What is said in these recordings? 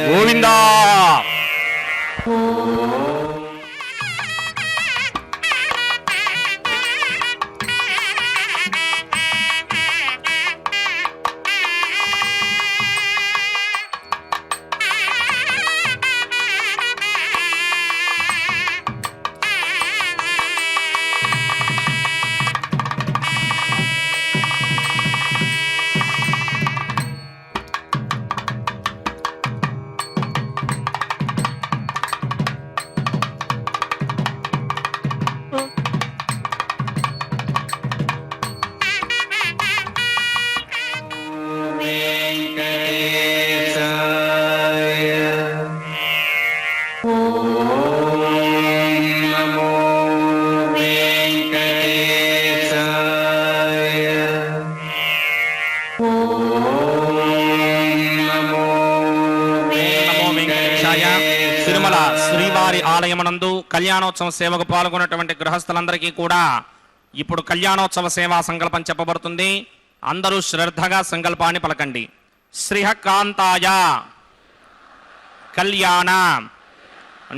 గోవిందా. తిరుమల శ్రీవారి ఆలయమునందు కళ్యాణోత్సవ సేవకు పాల్గొన్నటువంటి గృహస్థులందరికీ కూడా ఇప్పుడు కళ్యాణోత్సవ సేవా సంకల్పం చెప్పబడుతుంది. అందరూ శ్రద్ధగా సంకల్పాన్ని పలకండి. శ్రీహకాంతాయ కళ్యాణ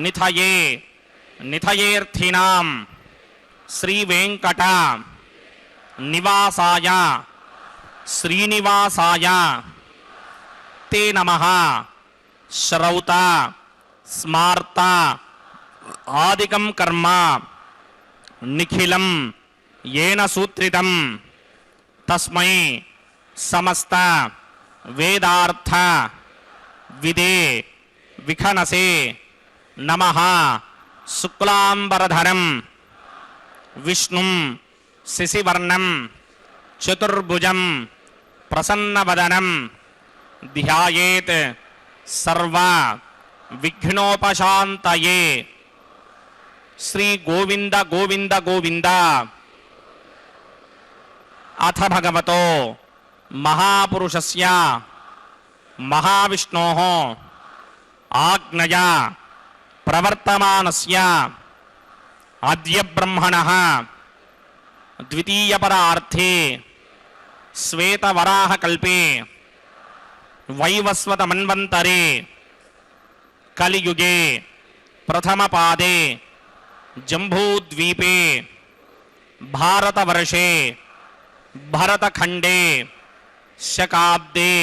నిథయే నిథయేర్థినాం శ్రీ వెంకట నివాసాయ శ్రీనివాసాయ తే నమః శ్రౌత స్మార్త ఆదికం కర్మ నిఖిలం ఏన సూత్రితం తస్మై సమస్త వేదార్థ విదే విఖనసే నమః శుక్లాంబరధరం విష్ణుం శశివర్ణం చతుర్భుజం ప్రసన్నవదనం ధ్యాయేత్ సర్వ విఘ్నోపశాంతయే. శ్రీ గోవింద గోవింద గోవింద. అథ భగవతో మహాపురుషస్య మహావిష్ణోః ఆజ్ఞయా ప్రవర్తమానస్య అద్య బ్రహ్మణః ద్వితీయపరార్థే శ్వేతవరాహకల్పే వైవస్వతమన్వంతరే కలియుగే ప్రథమపాదే జంబూద్వీపే భారతవర్షే భరతఖండే శకాబ్దే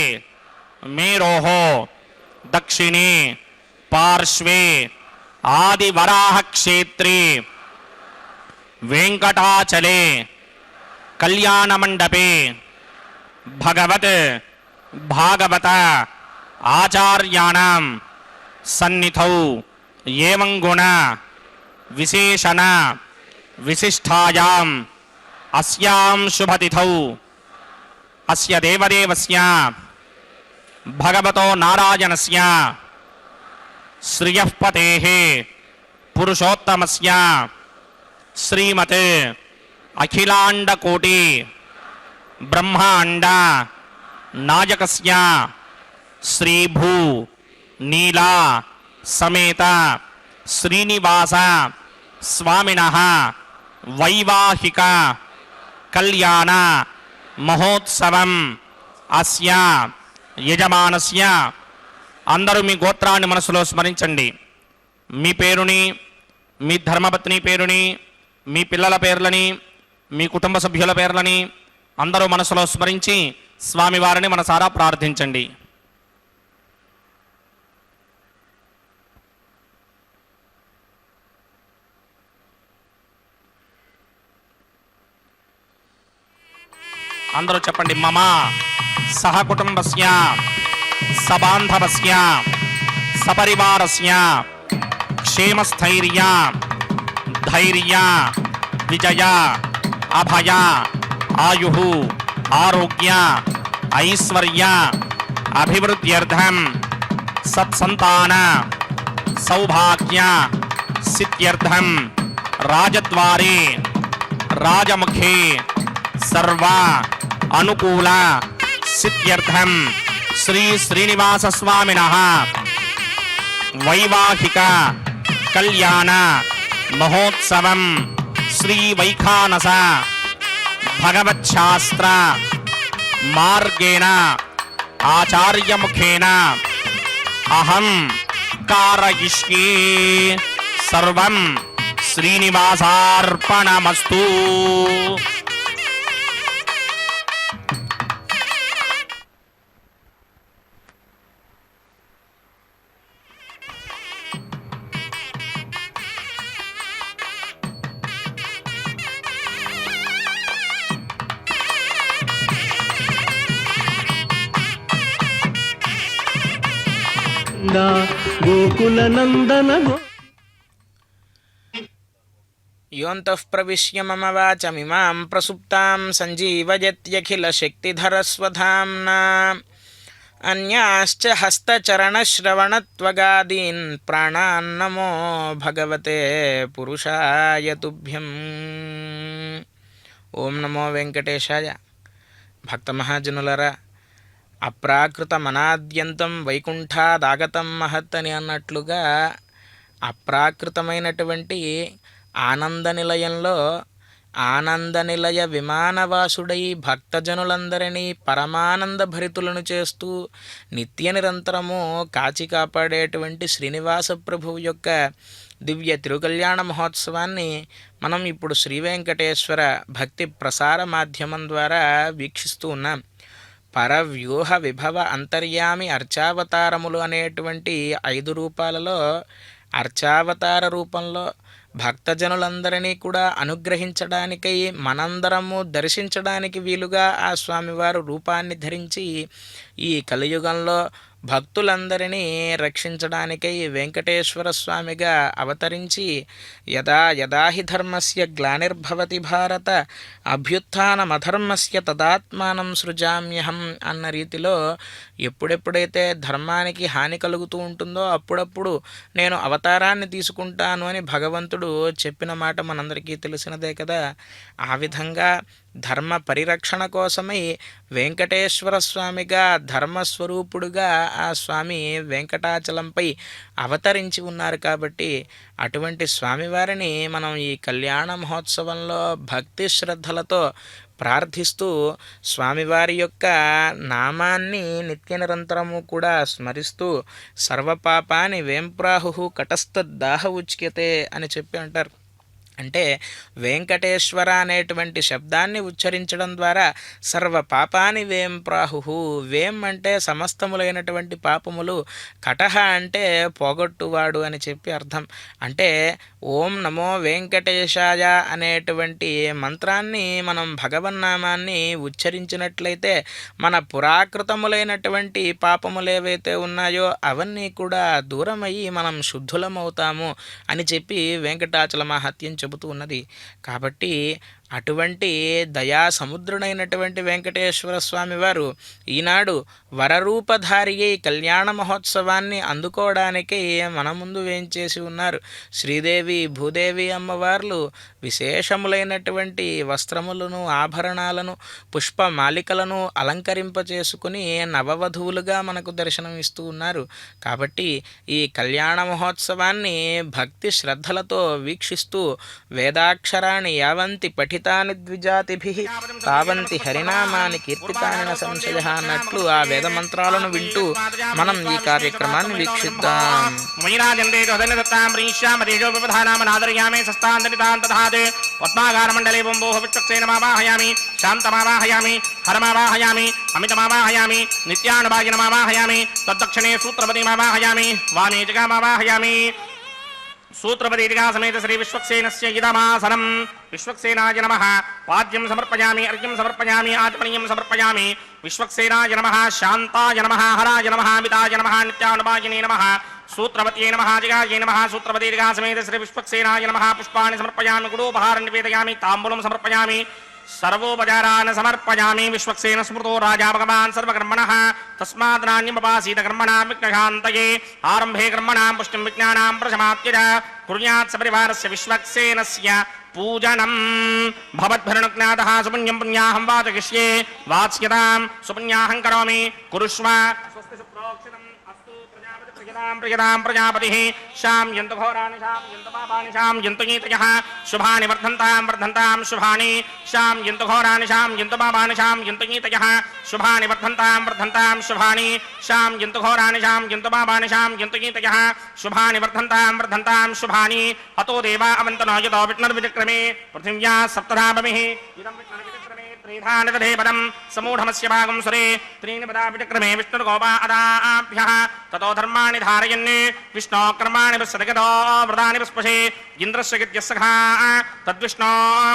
మేరోః దక్షిణే పార్శ్వే ఆదివరాహక్షేత్రే వెంకటాచలే కళ్యాణమండపే భగవత్ భాగవత ఆచార్యాణం సన్నిధౌ ఏవం గుణ విశేషణ విశిష్టాయాం అస్యాం శుభతిథౌ అస్య దేవదేవస్య భగవతో నారాయణస్య శ్రియఃపతేః పురుషోత్తమస్య శ్రీమత్ అఖిలాండకోటి బ్రహ్మాండ నాయకస్య శ్రీభూ నీలా సమేత శ్రీనివాస స్వామినః వైవాహిక కళ్యాణ మహోత్సవం అస్య యజమానస్య. అందరూ మీ గోత్రాన్ని మనసులో స్మరించండి. మీ పేరుని, మీ ధర్మపత్ని పేరుని, మీ పిల్లల పేర్లని, మీ కుటుంబ సభ్యుల పేర్లని అందరూ మనసులో స్మరించి స్వామివారిని మనసారా ప్రార్థించండి. అందరూ చెప్పండి. మమ సహకుటుంబస్య సబాంధవస్య సపరివారస్య క్షేమస్థైర్య ధైర్య విజయ అభయ ఆయు ఆరోగ్య ఐశ్వర్య అభివృద్ధ్యర్థం సత్సంతాన సౌభాగ్య సిద్ధ్యర్థం రాజద్వారే రాజముఖే సర్వ అనుకూల సిద్ధ్యర్థం శ్రీ శ్రీనివాస స్వామినః వైవాహిక కళ్యాణ మహోత్సవం శ్రీ వైఖానస భగవచ్ఛాస్త్ర మార్గేణ ఆచార్యముఖేన అహం కారయిష్యే. సర్వం శ్రీనివాసార్పణమస్తు. గోకులనందన యోంతః ప్రవిశ్య మమ వాచమిమాం ప్రసుప్తాం సంజీవయత్యఖిలశక్తిధరస్వధామ్నా అన్యాశ్చ హస్తచరణశ్రవణత్వగాదీన్ ప్రాణాన్నమో భగవతే పురుషాయ తుభ్యం. ఓం నమో వెంకటేశాయ. భక్తమహాజనులరా, అప్రాకృత మనాద్యంతం వైకుంఠాదాగతం మహత్ అని అన్నట్లుగా అప్రాకృతమైనటువంటి ఆనంద నిలయంలో ఆనంద నిలయ విమానవాసుడై భక్తజనులందరినీ పరమానంద భరితులను చేస్తూ నిత్య నిరంతరము కాచి కాపాడేటువంటి శ్రీనివాస ప్రభువు యొక్క దివ్య తిరుకల్యాణ మహోత్సవాన్ని మనం ఇప్పుడు శ్రీ వెంకటేశ్వర భక్తి ప్రసార మాధ్యమం ద్వారా వీక్షిస్తూ ఉన్నాం. పరవ్యూహ విభవ అంతర్యామి అర్చావతారములు అనేటువంటి 5 రూపాలలో అర్చావతార రూపంలో భక్తజనులందరినీ కూడా అనుగ్రహించడానికై మనందరము దర్శించడానికి వీలుగా ఆ స్వామివారు రూపాన్ని ధరించి ఈ కలియుగంలో భక్తులందరినీ రక్షించడానికై వెంకటేశ్వర స్వామిగా అవతరించి యదా యదా హి ధర్మస్య గ్లానిర్భవతి భారత అభ్యుత్థానమధర్మస్య తదాత్మానం సృజామ్యహం అన్న రీతిలో ఎప్పుడెప్పుడైతే ధర్మానికి హాని కలుగుతూ ఉంటుందో అప్పుడప్పుడు నేను అవతారాన్ని తీసుకుంటాను అని భగవంతుడు చెప్పిన మాట మనందరికీ తెలిసినదే కదా. ఆ విధంగా ధర్మ పరిరక్షణ కోసమై వెంకటేశ్వర స్వామిగా ధర్మస్వరూపుడుగా ఆ స్వామి వెంకటాచలంపై అవతరించి ఉన్నారు. కాబట్టి అటువంటి స్వామివారిని మనం ఈ కళ్యాణ మహోత్సవంలో భక్తి శ్రద్ధలతో ప్రార్థిస్తూ స్వామివారి యొక్క నామాన్ని నిత్య నిరంతరము కూడా స్మరిస్తూ సర్వపాపాని వేంప్రాహు కటస్థదాహ ఉచ్యతే అని చెప్పి అంటారు. అంటే వెంకటేశ్వర అనేటువంటి శబ్దాన్ని ఉచ్చరించడం ద్వారా సర్వ పాపాని వేం ప్రాహు. వేం అంటే సమస్తములైనటువంటి పాపములు, కటహ అంటే పోగొట్టువాడు అని చెప్పి అర్థం. అంటే ఓం నమో వెంకటేశాయ అనేటువంటి మంత్రాన్ని మనం భగవన్నామాన్ని ఉచ్చరించినట్లయితే మన పురాకృతములైనటువంటి పాపములు ఏవైతే ఉన్నాయో అవన్నీ కూడా దూరమయ్యి మనం శుద్ధులమవుతాము అని చెప్పి వెంకటాచల మహాత్యం చెబుతూ ఉన్నది. కాబట్టి అటువంటి దయా సముద్రుడైనటువంటి వెంకటేశ్వర స్వామి వారు ఈనాడు వరరూపధారి కళ్యాణ మహోత్సవాన్ని అందుకోవడానికి మన ముందు వేంచేసి ఉన్నారు. శ్రీదేవి భూదేవి అమ్మవార్లు విశేషములైనటువంటి వస్త్రములను, ఆభరణాలను, పుష్పమాలికలను అలంకరింపచేసుకుని నవవధువులుగా మనకు దర్శనం ఇస్తూ ఉన్నారు. కాబట్టి ఈ కళ్యాణ మహోత్సవాన్ని భక్తి శ్రద్ధలతో వీక్షిస్తూ వేదాక్షరాన్ని యావంతి పఠిత గీతాని ద్విజాతిభిః తావంతి హరినామాని కీర్తితాని న సంశయః అన్నట్లు ఆ వేద మంత్రాలను వింటూ మనం ఈ కార్యక్రమాన్ని వీక్షిద్దాం. పద్మాగారమండలే బొంబోహ విచక్షేణమావాహయామి శాంతమావాహయామి హరమావాహయామి అమితమావాహయామి నిత్యానుభాగినమావాహయామి తద్దక్షిణే సూత్రపతిమావాహయామి వామే జగామావాహయామి. సూత్రపతిగా సమేత శ్రీ విశ్వక్సేనస్య ఇదమాసనం. విశ్వక్సేనాయ నమః. పాద్యం సమర్పయామి, అర్ఘ్యం సమర్పయామి, ఆచమనీయం సమర్పయామి. విశ్వక్సేనాయ నమః, శాంతాయ నమః, హరాయ నమః, అమితాయ నమః, నిత్యానుభాగినే నమః, సూత్రవత్యై నమః, జగాయై నమః. సూత్రపతిగా సమేత శ్రీ విశ్వక్సేనాయ నమః. పుష్పాన్ని సమర్పయామి, గుడోపహారం నివేదయామి, తాంబూలం సమర్పయామి, సర్వోపచారాన్ సమర్పయామి. విశ్వక్సేన స్మృతో రాజా భగవాన్ సర్వకర్మణః తస్మాద్ కర్మణా విఘ్నశాంతయే. ఆరంభే కర్మణాం పుష్టిం విజ్ఞానాం ప్రశమాత్యజ కుర్యాత్ సపరివారస్య విశ్వక్సేనస్య పూజనం. భవద్భిర్నుజ్ఞాతః సుపుణ్యం పుణ్యాహం వాచయిష్యే వాచ్యతాం సుపుణ్యాహం కరోమి కురుష్వ. స్వస్తి సుప్రోక్షితం అస్తు ప్రజాపతి ప్రియతాం ప్రజాపతిః. శాం యంతు ఘోరాని శాం యంతు పాపాని శాం యంతు గీతయః శుభాని వర్ధంతాం శుభాని. శాం యంతు ఘోరాని శాం యంతు పాపాని శాం యంతు గీతయః శుభాని వర్ధంతాం శుభాని. శాం యంతు ఘోరాని శాం యంతు పాపాని శాం యంతు గీతయః శుభాని వర్ధంతాం శుభాని. అతో దేవా అవంతనో యతో విష్ణుర్విచక్రమే పృథివ్యా సప్తధాభమిః. ఇదం విష్ణుర్విచక్రమే త్రీధాని దధే పదం సమూఢమస్య భాగం సురే త్రీణి పదా విచక్రమే విష్ణుర్గోపా అదాభ్యః. తతో ధర్మాణి ధారయన్ విష్ణో కర్మాణి పశ్యతగతో వ్రతాని పుష్పశే. ఇంద్రస్య గిత్యస్సఖా తద్విష్ణో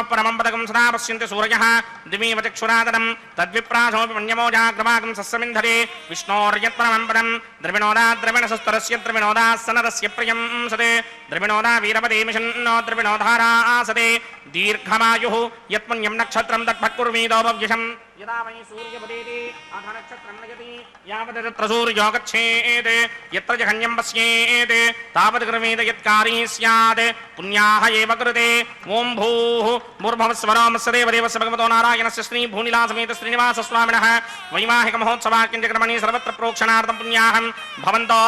పరమం పదకం సదా పశ్యంతి సూరయః దివీవ చక్షురాదనం తద్విప్రాసోపి మన్యమోజాగ్రవాకం సస్సమింధరే. విష్ణోర్యత్పరమం పదం ద్రవిణోదా ద్రవిణసస్తరస్య ద్రవిణోదాసనరస్య ప్రియం సదే. ద్రవిణోదా వీరపదే మిషన్నో ద్రవిణోధారాసదే. దీర్ఘమాయుః యత్పుణ్యం నక్షత్రం తత్పక్కుర్మీదోపవ్యశం. యదా వై సూర్యపదేతి అథ నక్షత్రం నయతి యావత్ తత్ర సూర్యో గచ్ఛేత్ యత్ర జఘన్యం పశ్యేత్ తావత్ కర్మేత యత్కారీ స్యాత్ పుణ్యాః ఏవ కృతే. ఓం భూః భూర్భువస్సువరో మత్సదేవదేవస్య భగవతో నారాయణస్య శ్రీ భూనిలాసమేత శ్రీనివాస స్వామినః వైవాహిక మహోత్సవాఖ్యం చక్రమణి సర్వత్ర ప్రోక్షణార్థం పుణ్యాహం భవంతో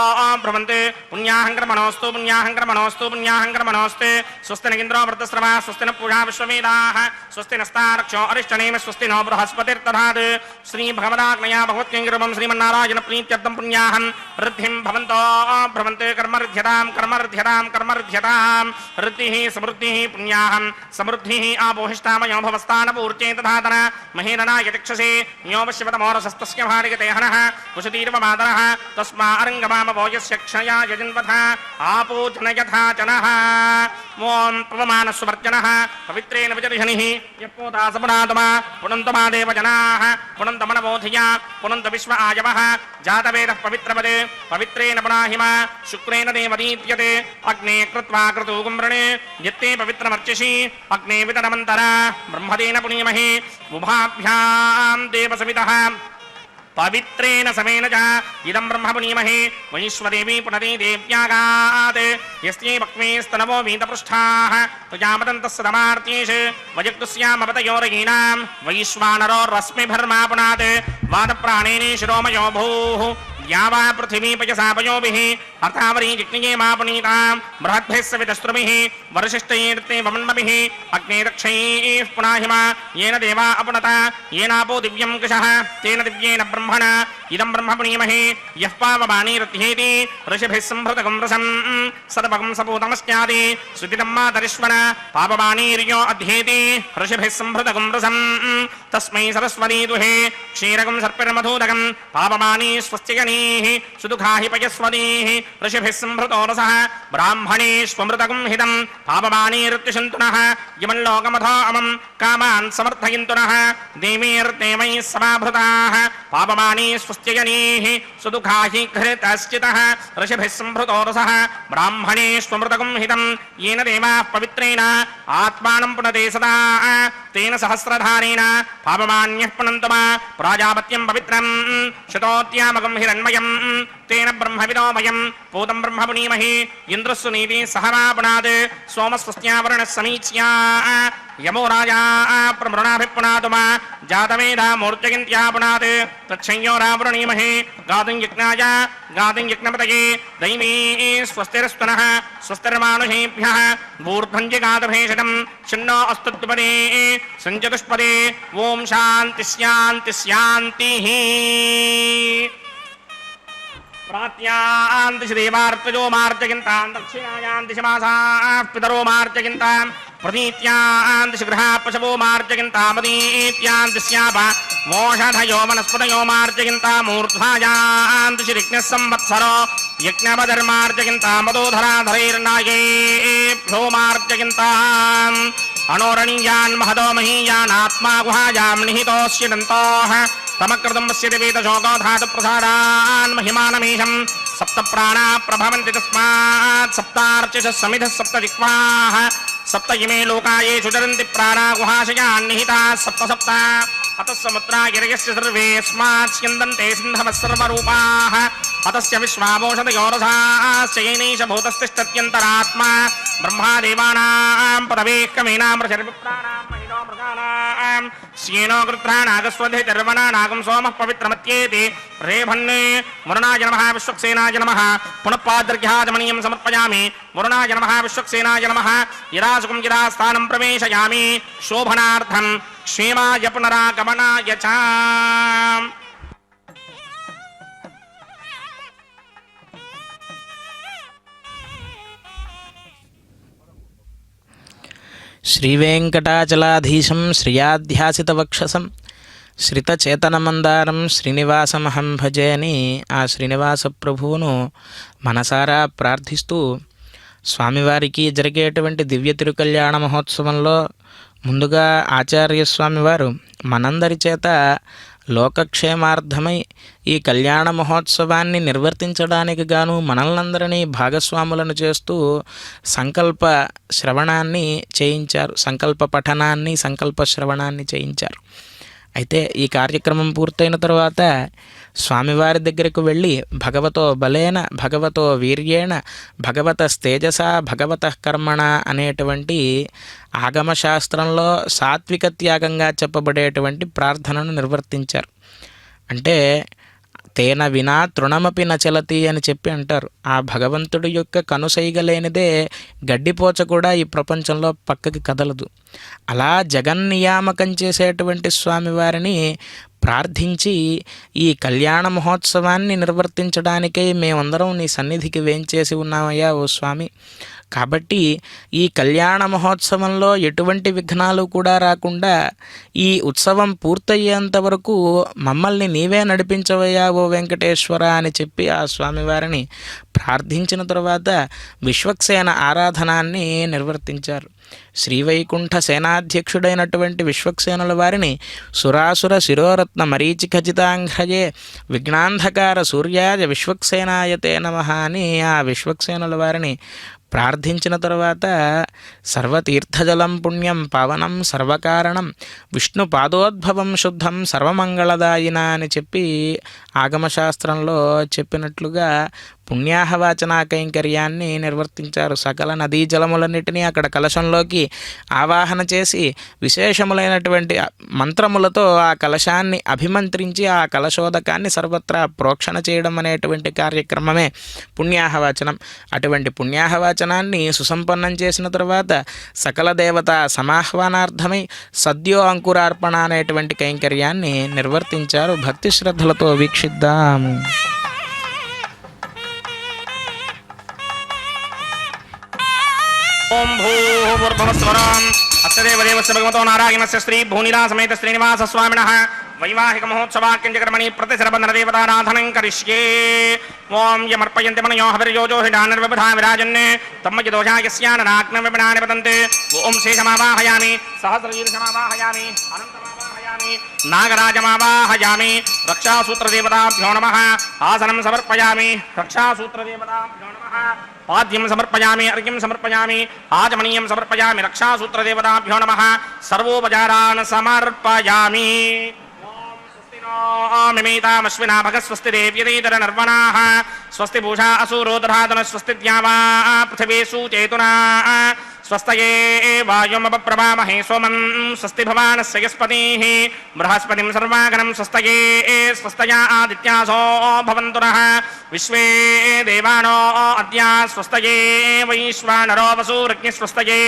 భ్రవంతు. పుణ్యాహం కర్మణోస్తు పుణ్యాహం కర్మణోస్తు పుణ్యాహం కర్మణోస్తు. స్వస్తి న ఇంద్రో వృత్తస్రవా స్వస్తి న పూషా విశ్వవేదాః స్వస్తి నస్తారక్షో అరిష్టనేమి స్వస్తి నో బృహస్పతిర్దధాత్. శ్రీ భగవదాజ్ఞయా భగవత్యంగిరమం శ్రీమన్నారాయణ ప్రీత్యర్థం పుణ్యాహం వృద్ధిం భవంతో భ్రవంతు. కర్మర్ధ్యతాం వృద్ధిః సమృద్ధిః పుణ్యాహం సమృద్ధిః ఆపోహిష్టామయో భవస్థానపూర్చే తథాతన మహేరణాయ చక్షసే న్యోపశ్యవతమోరసస్తస్య భార్యతే హనః కుశతీర్వ మాతరః తస్మా అరంగమామవో యస్య క్షయాయ జన్వథ ఆపో జనయథా జనః. ఓం పవమానస్సువర్జనః పవిత్రేణ విజర్షణిః యపోతా సపునాతమా పునంతమా దేవజనాః పునంతమనబోధియా పునంత విశ్వ ఆయవః. జాతవేదః పవిత్రవద్ పవిత్రేణ పునాహిమ శుక్రేణ దేవదీప్యతే. అగ్నే కృత్వా క్రతూగుంభృణే యత్తే పవిత్రమర్చిషి అగ్నే వితరమంతర బ్రహ్మదేన పునీమహే. ఉభాభ్యాం దేవసవితః పవిత్రేణ సమేన చ ఇదం బ్రహ్మ పునీమహే. వైశ్వదేవీ పునరే దేవ్యాగాత్ యస్యై భక్మే స్తనవో వీతపృష్ఠాః ప్రజాపతంతస్య దమార్తేష్ వజక్తుస్యామపతయోరయీనాం వైశ్వానరో రశ్మిభిర్మా పునాత్ వాతప్రాణేనే శిరోమయో భూః. యావా పృథివీ పయసాపయోభిః అర్థావరీ జిజ్ఞే మా పునీతాం బృహద్భిः సవితస్త్రుభిః వరశిష్టైర్తే వమన్మభిః. అగ్నే దక్షైః పునాహిమ येन देवा अपुनत येनापो दिव्यं कुशः तेन दिव्येन ब्रह्मण इदं ब्रह्म पुनीमहे. यः पावमानीरथ्येति ऋषिभिः संभृतकं रसं सदपकं सपूतमस्यादि सुदितं मातरिश्वन पावमानीर्यो अध्येति ऋषिभिः संभृतकं रसं तस्मै सरस्वती दुहे. क्षीरकं सर्पिर्मधूदकं पावमानी स्वस्त्यगणीः सुदुःखा हि पयस्वतीः ऋषिभिः संभृतो रसः. ब्राह्मणेष्वमृतकं हितं पावमानीरुत्तिशन्तुनः यमल्लोकमथो अमं कामान् समर्थयन्तुनः. देवीर्देवैः समाभृताः पावमानी स्वस्त्यजनीः सुदुःखा हि घृतश्चितः ऋषिभिः संभृतो रसः. ब्राह्मणेष्वमृतकं हितं येन देवाः पवित्रेण आत्मानं पुनते सदा तेन सहस्रधारेण पावमान्यः पुनन्तमा. प्राजापत्यं पवित्रं शतोत्यामकं हिरण्यं तन्मयम् तेन ब्रह्मविदोमयम् पूतं ब्रह्म पुनीमहि इन्द्रस्सु नीति सहमापुनात् सोमस्वस्त्यावरणः समीच्या यमो राजा प्रमृणाभिपुनातुमा जातवेदा मूर्जयन्त्यापुनात् तच्छंयोरावृणीमहे गातुं यज्ञाय गातुं यज्ञपतये दैवी स्वस्तिरस्तुनः स्वस्तिर्मानुषेभ्यः ऊर्ध्वञ्जगातभेषजम् छिन्नो अस्तुत्पदे सञ्चतुष्पदे ॐ शान्ति शान्ति शान्तिः प्रात्यान्तिषि देवार्तजो मार्जयन्तां दक्षिणायान्तिषि मासाः पितरो मार्जयन्तां प्रतीत्यान्तिषि गृहाः पशवो मार्जयन्तामदीत्यान्तिस्याप मोषधयो वनस्पतयो मार्जयन्तामूर्ध्वायान्तिषि ऋग्नः संवत्सरो यज्ञपदर्मार्जयन्तामदोधराधरैर्नागेभ्यो मार्जयन्ताम् अणोरणीयान् महदो महीयानात्मा गुहायां निहितोऽस्य दन्तोः तमकृतं पश्यति वेदशोको धातुप्रसादान् महिमानमीशं सप्त प्राणा प्रभवन्ति तस्मात् सप्तार्चिषः समिधः सप्त जिह्वाः सप्त इमे लोकायेषु चरन्ति प्राणा गुहाशयान् निहिताः सप्त सप्त अतः समुद्रा गिरयस्य सर्वे स्मात् स्यन्दन्ते सिन्धवः सर्वरूपाः अतस्य विश्वामोषधयोरसाश्च येनैष भूतस्तिष्ठत्यन्तरात्मा ब्रह्मा देवानां पदवेः कमेनामृषर्विप्राणां महिनो मृगाणां श्येनो गृत्राणागस्वधिर्वनानागं सोमः पवित्रमत्येति रेभन्ने वरुणाय नमः विश्वक्सेनाय नमः पुनः पादर्घ्याजमनीयं समर्पयामि वरुणाय नमः विश्वक्सेनाय नमः यदासुखं यदा स्थानं प्रवेशयामि शोभनार्थं क्षेमाय पुनरागमनाय च శ్రీవేంకటాచలాధీశం శ్రియాధ్యాసితవక్షసం శ్రితచేతనమందారం శ్రీనివాసమహం భజే అని ఆ శ్రీనివాస ప్రభువును మనసారా ప్రార్థిస్తూ స్వామివారికి జరిగేటువంటి దివ్య తిరుకల్యాణ మహోత్సవంలో ముందుగా ఆచార్య స్వామివారు మనందరి చేత లోకక్షేమార్థమై ఈ కళ్యాణ మహోత్సవాన్ని నిర్వర్తించడానికి గాను మనల్నందరినీ భాగస్వాములను చేస్తూ సంకల్ప శ్రవణాన్ని చేయించారు, సంకల్ప పఠనాన్ని సంకల్ప శ్రవణాన్ని చేయించారు. అయితే ఈ కార్యక్రమం పూర్తయిన తర్వాత స్వామివారి దగ్గరకు వెళ్ళి భగవతో బలేన భగవతో వీర్యేణ భగవత తేజసా భగవత కర్మణ అనేటువంటి ఆగమశాస్త్రంలో సాత్విక త్యాగంగా చెప్పబడేటువంటి ప్రార్థనను నిర్వర్తించారు. అంటే తేన వినా తృణమపి నచలతి అని చెప్పి అంటారు. ఆ భగవంతుడి యొక్క కనుసైగలేనిదే గడ్డిపోచ కూడా ఈ ప్రపంచంలో పక్కకి కదలదు. అలా జగన్నియామకం చేసేటువంటి స్వామివారిని ప్రార్థించి ఈ కళ్యాణ మహోత్సవాన్ని నిర్వర్తించడానికై మేమందరం నీ సన్నిధికి వేంచేసి ఉన్నామయ్యా ఓ స్వామి. కాబట్టి ఈ కళ్యాణ మహోత్సవంలో ఎటువంటి విఘ్నాలు కూడా రాకుండా ఈ ఉత్సవం పూర్తయ్యేంత వరకు మమ్మల్ని నీవే నడిపించవయ్యా ఓ వెంకటేశ్వర అని చెప్పి ఆ స్వామివారిని ప్రార్థించిన తర్వాత విశ్వక్సేన ఆరాధనాన్ని నిర్వర్తించారు. శ్రీవైకుంఠ సేనాధ్యక్షుడైనటువంటి విశ్వక్సేనుల వారిని సురాసుర శిరోరత్న మరీచిఖచితాంఘ్రయే విఘ్నాంధకార సూర్యాయ విశ్వక్సేనాయతే నమః అని ఆ విశ్వక్సేనుల వారిని ప్రార్థించిన తర్వాత సర్వతీర్థజలం పుణ్యం పావనం సర్వకారణం విష్ణు పాదోద్భవం శుద్ధం సర్వమంగళదాయిన అని చెప్పి ఆగమశాస్త్రంలో చెప్పినట్లుగా పుణ్యాహవాచనా కైంకర్యాన్ని నిర్వర్తించారు. సకల నదీ జలములన్నిటినీ అక్కడ కలశంలోకి ఆవాహన చేసి విశేషములైనటువంటి మంత్రములతో ఆ కలశాన్ని అభిమంత్రించి ఆ కలశోదకాన్ని సర్వత్రా ప్రోక్షణ చేయడం అనేటువంటి కార్యక్రమమే పుణ్యాహవాచనం. అటువంటి పుణ్యాహవాచనాన్ని సుసంపన్నం చేసిన తర్వాత సకల దేవత సమాహ్వానార్థమై సద్యో అంకురార్పణ అనేటువంటి కైంకర్యాన్ని నిర్వర్తించారు. భక్తి శ్రద్ధలతో వీక్షిద్దాము. ఓం భూర్భువస్వరం అస్య దేవదేవస్య భగవతో నారాయణస్య శ్రీ భూనిలా సమేత శ్రీనివాస స్వామినః వైవాహిక మహోత్సవాక్యం చకర్మణి ప్రతిశరబంధన దేవతారాధనం కరిష్యే. ఓం యమర్పయంతి మనయో హవిర్యోజో హిడానర్విబుధా విరాజన్ తమ్మయ దోషాయస్యాననాగ్నం విపణాని పతంతే. ఓం శేషమావాహయామి సహస్రశీర్షమావాహయామి అనంతమావాహయామి నాగరాజమావాహయామి. రక్షాసూత్రదేవతాభ్యో నమః. ఆసనం సమర్పయామి. రక్షాసూత్రదేవతాభ్యో నమః. పాద్యం సమర్పయామి. అర్ఘ్యం సమర్పయామి. ఆచమనీయం సమర్పయామి. రక్షాసూత్రదేవతాభ్యో నమః. సర్వోపచారాన్ సమర్పయామి. మిమేతామశ్వినా భగస్వస్తి దేవ్యతేతర నర్వణాః స్వస్తి పూషా అసూరో దధాతన స్వస్తి ద్యావా పృథివీ సూచేతునా స్వస్తయే వాయుమపప్రవామహే సోమం స్వస్తి భవానస్య యస్పతిః బృహస్పతిం సర్వాగణం స్వస్తయే స్వస్తయా ఆదిత్యాసో భవంతు నః విశ్వే దేవానో అద్యా స్వస్తయే వైశ్వానరో వసూరజ్ఞ స్వస్తయే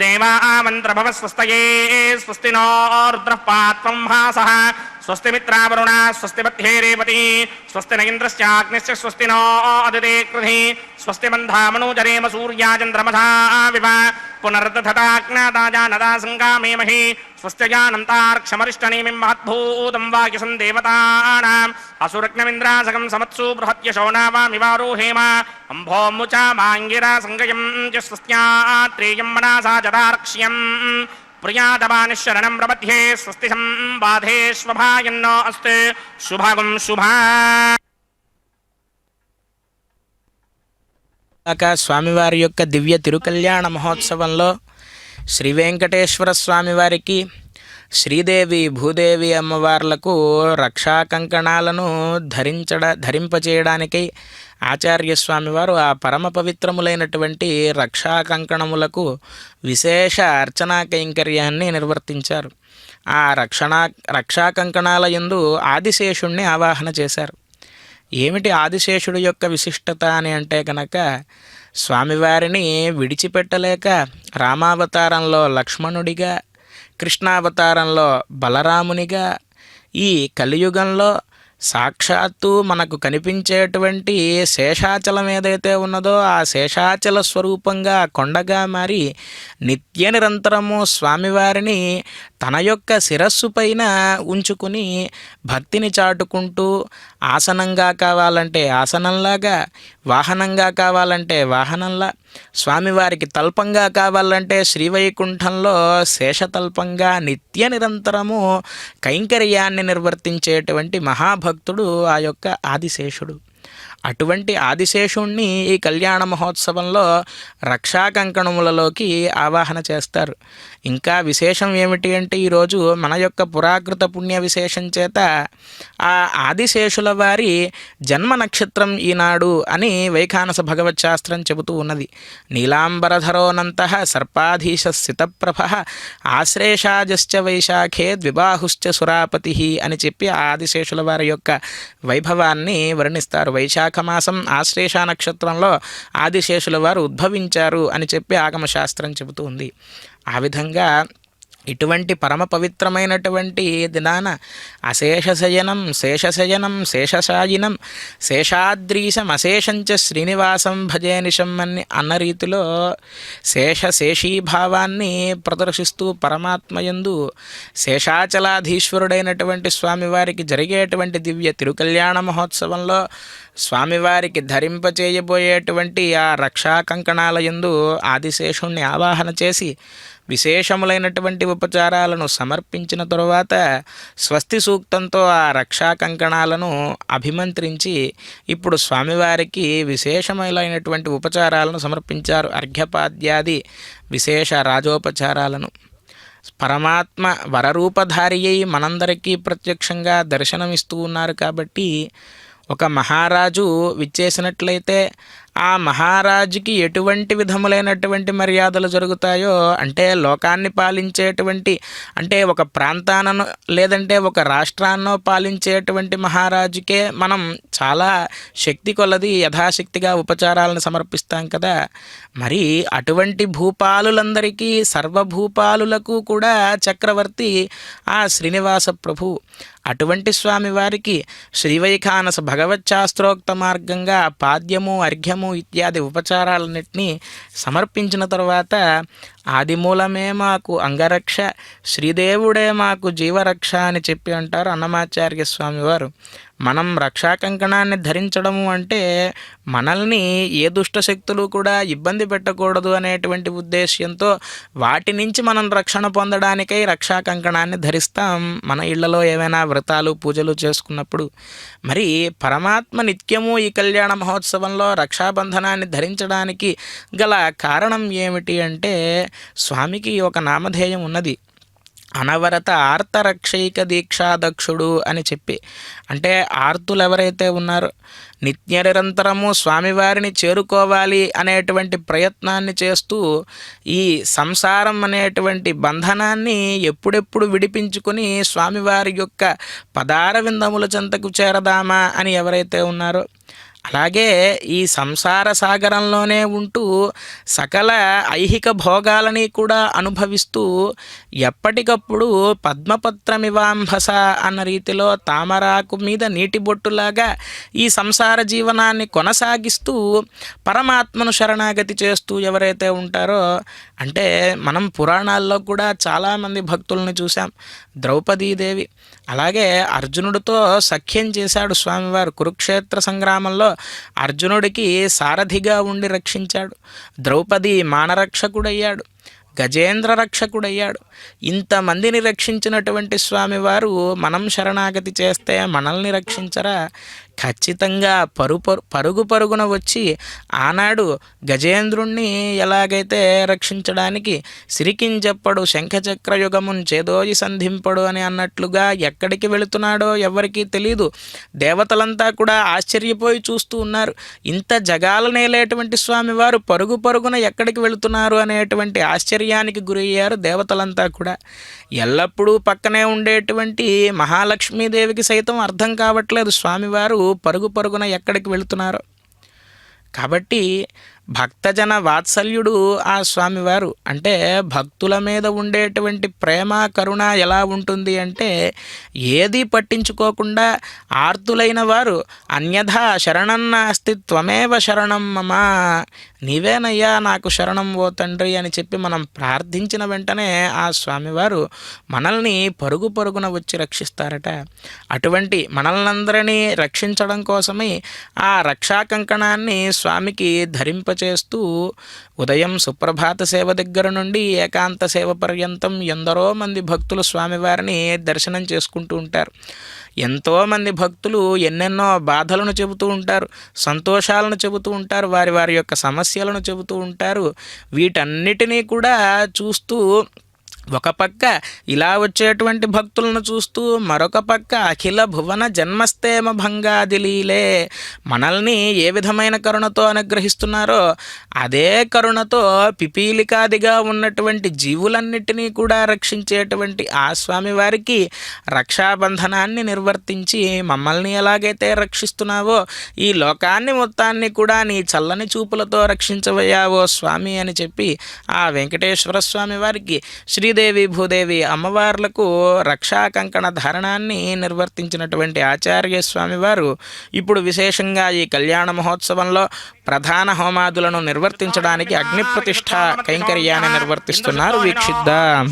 దేవా మంత్రభవ స్వస్తయే స్వస్తి నో రుద్రః పాత్వం హాసః స్వస్తి మిత్రావరుణ స్వస్తి మధ్యే రేవతి స్వస్తి నైంద్రశ్చాగ్నిశ్చ స్వస్తి నో అదితే కృధి స్వస్తి మంధామనూజరేమ సూర్యాచంద్రమథా వివ పునర్దధతాజ్ఞాతాజానదా సంగామేమహి స్వస్త్యజానంతార్క్షమరిష్టనేమిం మహద్భూతం వాక్యసం దేవతానాం అసురగ్నమింద్రాసకం సమత్సు బృహత్యశోనావామివారోహేమ అంభోముచా మాంగిరా సంగయం చ స్వస్త్యాత్రేయం మనసా జదార్క్ష్యం ప్రియాదమానిశరణం ప్రపథ్యే స్వస్తి సంబాధేష్వభాయన్నో అస్తు శుభగం శుభా. స్వామివారి యొక్క దివ్య తిరుకల్యాణ మహోత్సవంలో శ్రీ వెంకటేశ్వర స్వామివారికి శ్రీదేవి భూదేవి అమ్మవార్లకు రక్షా కంకణాలను ధరింపచేయడానికై ఆచార్య స్వామివారు ఆ పరమ పవిత్రములైనటువంటి రక్షా కంకణములకు విశేష అర్చనా కైంకర్యాన్ని నిర్వర్తించారు. ఆ రక్షా కంకణాల యందు ఆదిశేషుణ్ణి ఆవాహన చేశారు. ఏమిటి ఆదిశేషుడు యొక్క విశిష్టత అని అంటే కనుక స్వామివారిని విడిచిపెట్టలేక రామావతారంలో లక్ష్మణుడిగా, కృష్ణావతారంలో బలరామునిగా, ఈ కలియుగంలో సాక్షాత్తు మనకు కనిపించేటువంటి శేషాచలం ఏదైతే ఉన్నదో ఆ శేషాచల స్వరూపంగా కొండగా మారి నిత్య నిరంతరము స్వామివారిని తన యొక్క శిరస్సు పైన ఉంచుకుని భక్తిని చాటుకుంటూ ఆసనంగా కావాలంటే ఆసనంలాగా, వాహనంగా కావాలంటే వాహనంలా, స్వామివారికి తల్పంగా కావాలంటే శ్రీవైకుంఠంలో శేషతల్పంగా నిత్య నిరంతరము కైంకర్యాన్ని నిర్వర్తించేటువంటి మహాభక్తుడు ఆ యొక్క ఆదిశేషుడు. అటువంటి ఆదిశేషుణ్ణి ఈ కళ్యాణ మహోత్సవంలో రక్షా కంకణములలోకి ఆవాహన చేస్తారు. ఇంకా విశేషం ఏమిటి అంటే ఈరోజు మన యొక్క పురాకృత పుణ్య విశేషం చేత ఆ ఆదిశేషుల వారి జన్మ నక్షత్రం ఈనాడు అని వైఖానస భగవత్ శాస్త్రం చెబుతూ ఉన్నది. నీలాంబరధరోనంత సర్పాధీశ స్థితప్రభ ఆశ్లేషాజశ్చ వైశాఖే ద్విబాహుశ్చ సురాపతి అని చెప్పి ఆదిశేషుల వారి యొక్క వైభవాన్ని వర్ణిస్తారు. వైశాఖ మాసం ఆశ్లేష నక్షత్రంలో ఆదిశేషుల వారు ఉద్భవించారు అని చెప్పి ఆగమశాస్త్రం చెబుతూ ఉంది. ఆ విధంగా ఇటువంటి పరమ పవిత్రమైనటువంటి దినాన అశేషశయనం శేషశయనం శేషశాయినం శేషాద్రీశం అశేషంచ శ్రీనివాసం భజేనిశం అని అన్న రీతిలో శేషశేషీభావాన్ని ప్రదర్శిస్తూ పరమాత్మయందు శేషాచలాధీశ్వరుడైనటువంటి స్వామివారికి జరిగేటువంటి దివ్య తిరుకల్యాణ మహోత్సవంలో స్వామివారికి ధరింపచేయబోయేటువంటి ఆ రక్షా కంకణాల యందు ఆదిశేషుణ్ణి ఆవాహన చేసి విశేషములైనటువంటి ఉపచారాలను సమర్పించిన తరువాత స్వస్తి సూక్తంతో ఆ రక్షా కంకణాలను అభిమంత్రించి ఇప్పుడు స్వామివారికి విశేషమైనటువంటి ఉపచారాలను సమర్పించారు. అర్ఘ్యపాద్యాది విశేష రాజోపచారాలను పరమాత్మ వరరూపధారి అయి మనందరికీ ప్రత్యక్షంగా దర్శనమిస్తూ ఉన్నారు. కాబట్టి ఒక మహారాజు విచ్చేసినట్లయితే ఆ మహారాజుకి ఎటువంటి విధములైనటువంటి మర్యాదలు జరుగుతాయో అంటే లోకాన్ని పాలించేటువంటి అంటే ఒక ప్రాంతాలను లేదంటే ఒక రాష్ట్రాన్నో పాలించేటువంటి మహారాజుకే మనం చాలా శక్తి కొలది యథాశక్తిగా ఉపచారాలను సమర్పిస్తాం కదా. మరి అటువంటి భూపాలులందరికీ సర్వభూపాలులకు కూడా చక్రవర్తి ఆ శ్రీనివాస ప్రభు. అటువంటి స్వామివారికి శ్రీవైఖానస భగవచ్శాస్త్రోక్త మార్గంగా పాద్యము అర్ఘ్యము ఇత్యాది ఉపచారాలన్నింటినీ సమర్పించిన తర్వాత ఆదిమూలమే మాకు అంగరక్ష శ్రీదేవుడే మాకు జీవరక్ష అని చెప్పి అంటారు అన్నమాచార్య స్వామివారు. మనం రక్షా కంకణాన్ని ధరించడము అంటే మనల్ని ఏ దుష్టశక్తులు కూడా ఇబ్బంది పెట్టకూడదు అనేటువంటి ఉద్దేశ్యంతో వాటి నుంచి మనం రక్షణ పొందడానికై రక్షా కంకణాన్ని ధరిస్తాం మన ఇళ్లలో ఏమైనా వ్రతాలు పూజలు చేసుకున్నప్పుడు. మరి పరమాత్మ నిత్యము ఈ కళ్యాణ మహోత్సవంలో రక్షాబంధనాన్ని ధరించడానికి గల కారణం ఏమిటి అంటే స్వామికి ఒక నామధేయం ఉన్నది. అనవరత ఆర్తరక్షైక దీక్షాదక్షుడు అని చెప్పి, అంటే ఆర్తులు ఎవరైతే ఉన్నారో నిత్య నిరంతరము స్వామివారిని చేరుకోవాలి అనేటువంటి ప్రయత్నాన్ని చేస్తూ ఈ సంసారం అనేటువంటి బంధనాన్ని ఎప్పుడెప్పుడు విడిపించుకొని స్వామివారి యొక్క పదార విందముల చెంతకు చేరదామా అని ఎవరైతే ఉన్నారో, అలాగే ఈ సంసార సాగరంలోనే ఉంటూ సకల ఐహిక భోగాలని కూడా అనుభవిస్తూ ఎప్పటికప్పుడు పద్మపత్రమివాంభస అన్న రీతిలో తామరాకు మీద నీటి బొట్టులాగా ఈ సంసార జీవనాన్ని కొనసాగిస్తూ పరమాత్మను శరణాగతి చేస్తూ ఎవరైతే ఉంటారో, అంటే మనం పురాణాల్లో కూడా చాలామంది భక్తులను చూసాం. ద్రౌపదీదేవి, అలాగే అర్జునుడితో సఖ్యం చేశాడు స్వామివారు. కురుక్షేత్ర సంగ్రామంలో అర్జునుడికి సారథిగా ఉండి రక్షించాడు. ద్రౌపది మానరక్షకుడయ్యాడు, గజేంద్ర రక్షకుడయ్యాడు. ఇంతమందిని రక్షించినటువంటి స్వామివారు మనం శరణాగతి చేస్తే మనల్ని రక్షించరా? ఖచ్చితంగా పరుగు పరుగున వచ్చి ఆనాడు గజేంద్రుణ్ణి ఎలాగైతే రక్షించడానికి సిరికించెప్పడు శంఖచక్రయుగమున్ చేదోయి సంధింపడు అని అన్నట్లుగా ఎక్కడికి వెళుతున్నాడో ఎవరికీ తెలీదు. దేవతలంతా కూడా ఆశ్చర్యపోయి చూస్తూ ఉన్నారు. ఇంత జగాలనేలేటువంటి స్వామివారు పరుగు పరుగున ఎక్కడికి వెళుతున్నారు అనేటువంటి ఆశ్చర్యానికి గురయ్యారు దేవతలంతా కూడా. ఎల్లప్పుడూ పక్కనే ఉండేటువంటి మహాలక్ష్మీదేవికి సైతం అర్థం కావట్లేదు స్వామివారు పరుగు పరుగున ఎక్కడికి వెళుతున్నారో. కాబట్టి భక్తజన వాత్సల్యుడు ఆ స్వామివారు. అంటే భక్తుల మీద ఉండేటువంటి ప్రేమ కరుణ ఎలా ఉంటుంది అంటే, ఏది పట్టించుకోకుండా ఆర్తులైన వారు అన్యథా శరణన్నాస్తి త్వమేవ శరణం మమ, నీవేనయ్యా నాకు శరణం ఓ తండ్రి అని చెప్పి మనం ప్రార్థించిన వెంటనే ఆ స్వామివారు మనల్ని పరుగు పరుగున వచ్చి రక్షిస్తారట. అటువంటి మనల్నందరినీ రక్షించడం కోసమే ఆ రక్షా కంకణాన్ని స్వామికి ధరింపచేస్తూ ఉదయం సుప్రభాత సేవ దగ్గర నుండి ఏకాంత సేవ పర్యంతం ఎందరో మంది భక్తులు స్వామివారిని దర్శనం చేసుకుంటూ ఉంటారు. ఎంతోమంది భక్తులు ఎన్నెన్నో బాధలను చెబుతూ ఉంటారు, సంతోషాలను చెబుతూ ఉంటారు, వారి వారి యొక్క సమస్యలను చెబుతూ ఉంటారు. వీటన్నిటినీ కూడా చూస్తూ ఒక పక్క ఇలా వచ్చేటువంటి భక్తులను చూస్తూ మరొక పక్క అఖిల భువన జన్మస్థేమ భంగాదిలీలే మనల్ని ఏ విధమైన కరుణతో అనుగ్రహిస్తున్నారో అదే కరుణతో పిపీలికాదిగా ఉన్నటువంటి జీవులన్నిటినీ కూడా రక్షించేటువంటి ఆ స్వామి వారికి రక్షాబంధనాన్ని నిర్వర్తించి మమ్మల్ని ఎలాగైతే రక్షిస్తున్నావో ఈ లోకాన్ని మొత్తాన్ని కూడా నీ చల్లని చూపులతో రక్షించవయ్యావో స్వామి అని చెప్పి ఆ వెంకటేశ్వర స్వామి వారికి శ్రీదేవి భూదేవి అమ్మవార్లకు రక్షా కంకణ ధారణాన్ని నిర్వర్తించినటువంటి ఆచార్య స్వామి వారు ఇప్పుడు విశేషంగా ఈ కళ్యాణ మహోత్సవంలో ప్రధాన హోమాదులను నిర్వర్తించడానికి అగ్ని ప్రతిష్ఠ కైంకర్యాన్ని నిర్వర్తిస్తున్నారు. వీక్షిద్దాం.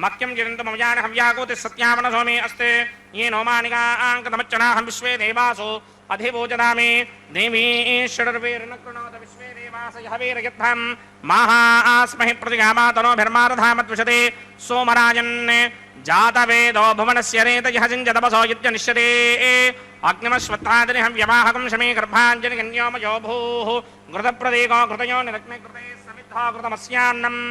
मक्यं जिरन्तमव्यान हव्याकोति सत्यामन सोमे अस्ते ये नोमानिकाङ्कतमच्चनाहं विश्वे देवासो अधिभोजनामे देवी षडर्वेर्नकृणोत विश्वे देवास यहवेरयद्धं महास्महि प्रतिगामातनोभिर्मारधामद्विषते सोमराजन् जातवेदो भुवनस्य रेतयः जिञ्जतपसो युज्यनिष्यते अग्निमश्वत्थादिनिहं व्यवाहकं शमे गर्भाञ्जलिकन्योमयो भूः घृतप्रदेको घृतयो निरग्ने कृते समिद्धा घृतमस्यान्नम्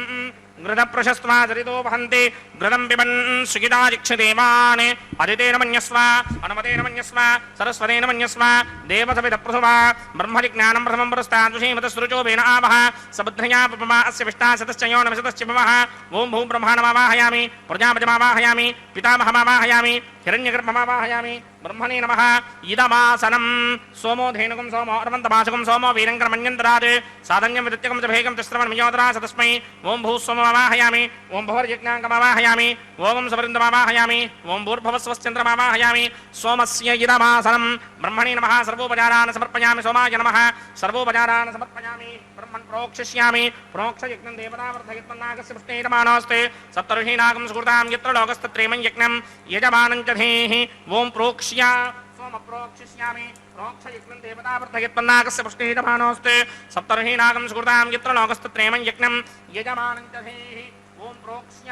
घृतप्रशस्त्वाचरितो वहन्ति घृतं पिबन् सुखिताजिक्षदेवान् अदितेन मन्यस्व अनुमतेन मन्यस्व सरस्वतेन मन्यस्व देवसविदप्रसुवा ब्रह्मजिज्ञानं प्रथमं पुरस्ताद्विषीमतसृचोभेन आवः सबुद्धया पपमा अस्य विष्टाशतश्च यो नमशतश्च भवः ॐ भूं ब्रह्माणमावाहयामि प्रजापतिमावाहयामि पितामहमावाहयामि हिरण्यगर्भमावाहयामि ब्रह्मणे नमः इदमासनं सोमो धेनुकं सोमो अर्वन्तमाशकं सोमो वीरङ्करमन्यन्तरात् साधन्यं विदत्यकं च भेगं तिस्रवन्मयोदरा सतस्मै ॐ भूस्वमवाहयामि ॐ भवर्यज्ञाङ्कमावाहयामि ॐ सवृन्दमावाहयामि ॐ भूर्भवस्वश्चन्द्रमावाहयामि सोमस्य इदमासनं ब्रह्मणे नमः सर्वोपचारान् समर्पयामि सोमाय नमः सर्वोपचारान् समर्पयामि ब्रह्मन् प्रोक्षिष्यामि प्रोक्षयज्ञं देवतावर्धयत्मन्नागस्य पुष्णेयमानोऽस्ते सप्तर्षीनागं सुकृतां यत्र लोकस्तत्रेमं यज्ञं यजमानं च धेहि ॐ प्रोक्ष्या सोम प्रोक्षिष्यामि प्रोक्षयज्ञं देवतावर्धयत्मन्नागस्य पुष्णेयमानोऽस्ते सप्तर्षीनागं सुकृतां यत्र लोकस्तत्रेमं यज्ञं यजमानं च धेहि ఓం ప్రోక్ష్య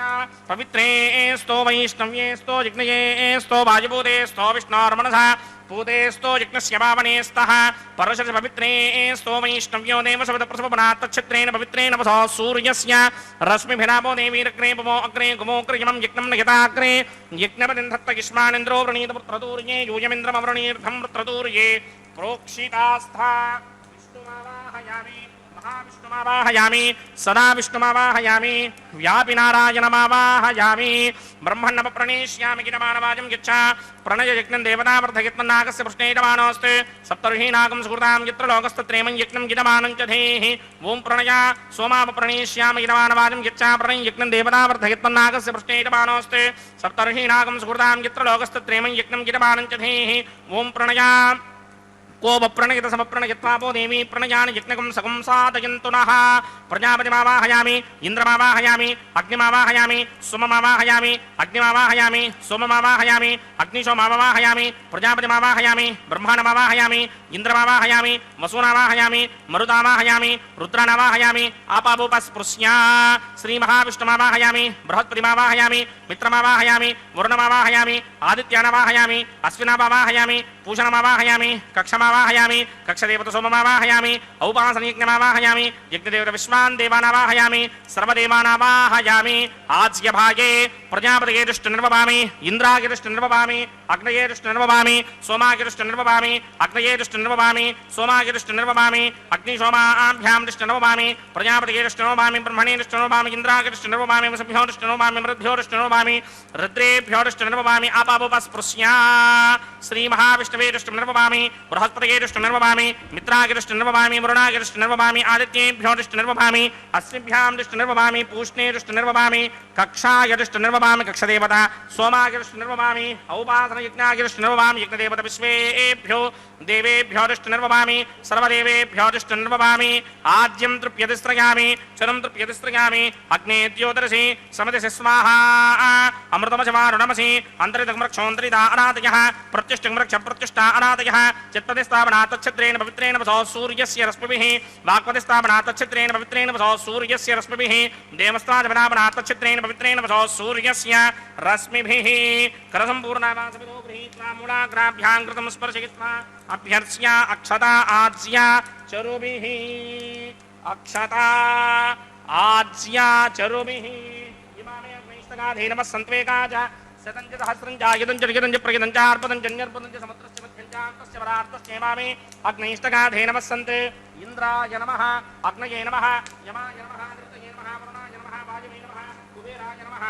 పవిత్రేస్తో వైష్ణవ్యేస్తో జిగ్నయేస్తో వాయుభూతేస్తో విష్ణోర్మనస పూతేస్తో జిగ్నస్య పావనేస్తః పరశుర పవిత్రేస్తో వైష్ణవ్యో దేవసవిత ప్రసవనాత్తక్షత్రేణ పవిత్రేణ వసో సూర్యస్య రశ్మిభిరాపో దేవీరగ్రే పవో అగ్రే గుమోగ్రయమం యజ్ఞం నయతాగ్రే యజ్ఞపతింధత్తగిష్మానింద్రో వృణీతపుత్రతూర్యే యూయమింద్రమవృణీర్థం వృత్రతూర్యే ప్రోక్షితాస్థా విష్ణుమావాహయామి महाविष्णुमावाहयामि सदा विष्णुमावाहयामि व्यापिनारायणमावाहयामि ब्रह्मण्णप्रणेष्यामि गिरमानवाजं यच्छ प्रणय यज्ञं देवतावर्धयत्मन्नागस्य पृष्णेयमानोऽस्ति सप्तर्षीनागं सुहृतां यत्र लोकस्तत्रेमं यज्ञं गिरमानं च धेः ॐ प्रणय सोमाप्रणेष्यामि गिरमानवाजं यच्छ प्रणय यज्ञं देवतावर्धयत्मन्नागस्य पृष्णेयमानोऽस्ति सप्तर्षीनागं सुहृतां यत्र लोकस्तत्रेमं यज्ञं गिरमानं च धेः ॐ प्रणय को प्रणयत समप्रणयत्वापो देवी प्रणयानि यज्ञकं सकं साधयन्तु नः प्रजापतिमावाहयामि इन्द्रमावाहयामि अग्निमावाहयामि सोममावाहयामि अग्निमावाहयामि सोममावाहयामि अग्निशोमावाहयामि प्रजापतिमावाहयामि ब्रह्माणमावाहयामि इन्द्रमावाहयामि वसूनावाहयामि मरुतावाहयामि रुद्राणावाहयामि आपावोपस्पृश्या श्रीमहाविष्णुमावाहयामि बृहत्पतिमावाहयामि मित्रमावाहयामि वरुणमावाहयामि आदित्यानावाहयामि अश्विनावाहयामि पूषणमावाहयामि कक्षमावाहयामि कक्षदेवत सोममावाहयामि औपासनयज्ञमावाहयामि यज्ञदेवत विश्वान् देवानावाहयामि सर्वदेवानावाहयामि आज्यभागे प्रजापतये दृष्टिर्ववामि इन्द्रागे दृष्टिर्ववामि अग्नये दृष्टिर्ववामि सोमागे दृष्टिर्ववामि अग्नये दृष्टिर्ववामि सोमागे दृष्टिर्ववामि अग्निशोमाभ्यां दृष्टिर्ववामि प्रजापतये दृष्टिर्ववामि ब्रह्मणे दृष्टिर्ववामि इन्द्रागे दृष्टिर्ववामि वसुभ्यो दृष्टिर्ववामि मरुद्भ्यो दृष्टिर्ववामि रुद्रेभ्यो दृष्टिर्ववामि आपावोपस्पृश्या श्रीमहाविष्णवे दृष्टिर्ववामि बृहस्पतये दृष्टिर्ववामि मित्रागे दृष्टिर्ववामि वरुणागे दृष्टिर्ववामि आदित्येभ्यो दृष्टिर्ववामि अश्विभ्यां दृष्टिर्ववामि पूष्णे दृष्टिर्ववामि कक्षाय दृष्टिर्ववामि कक्षदेवता सोमागे दृष्टिर्ववामि औपासनयज्ञागे दृष्टिर्ववामि यज्ञदेवता विश्वेभ्यो देवेभ्यो दृष्टिर्ववामि सर्वदेवेभ्यो दृष्टिर्ववामि आज्यं तृप्यतिस्त्रयामि चरं तृप्यतिस्त्रयामि अग्ने द्योतरसि समदिशि स्वाहा अमृतमशमारुणमसि अन्तरितमृक्षोऽन्तरिता अनादयः प्रत्युष्टमृक्ष प्रतिष्ठा अनादयः चित्तदिस्थापना तच्छत्रेण पवित्रेण वसो सूर्यस्य रश्मिभिः वाक्पतिस्थापना तच्छत्रेण पवित्रेण वसो सूर्यस्य रश्मिभिः देवस्तापना तच्छत्रेण पवित्रेण वसो सूर्यस्य रश्मिभिः करसम्पूर्णावासविदो गृहीत्वा मूलाग्राभ्यां कृतं स्पर्शयित्वा अभ्यर्च्य अक्षता आज्या चरुभिः अक्षता आज्या चरुभिः इमामे अग्निष्टगाधे नमः सन्त्वेकाच शतञ्च सहस्रञ्च यदञ्च यदञ्च प्रयदञ्च अर्पदञ्च न्यर्पदञ्च समुद्रस्य मध्यञ्चान्तस्य परार्थस्य इमामे अग्निष्टगाधे नमः सन्त इन्द्राय नमः अग्नये नमः यमाय नमः नृतये नमः वरुणाय नमः वायुवे नमः कुबेराय नमः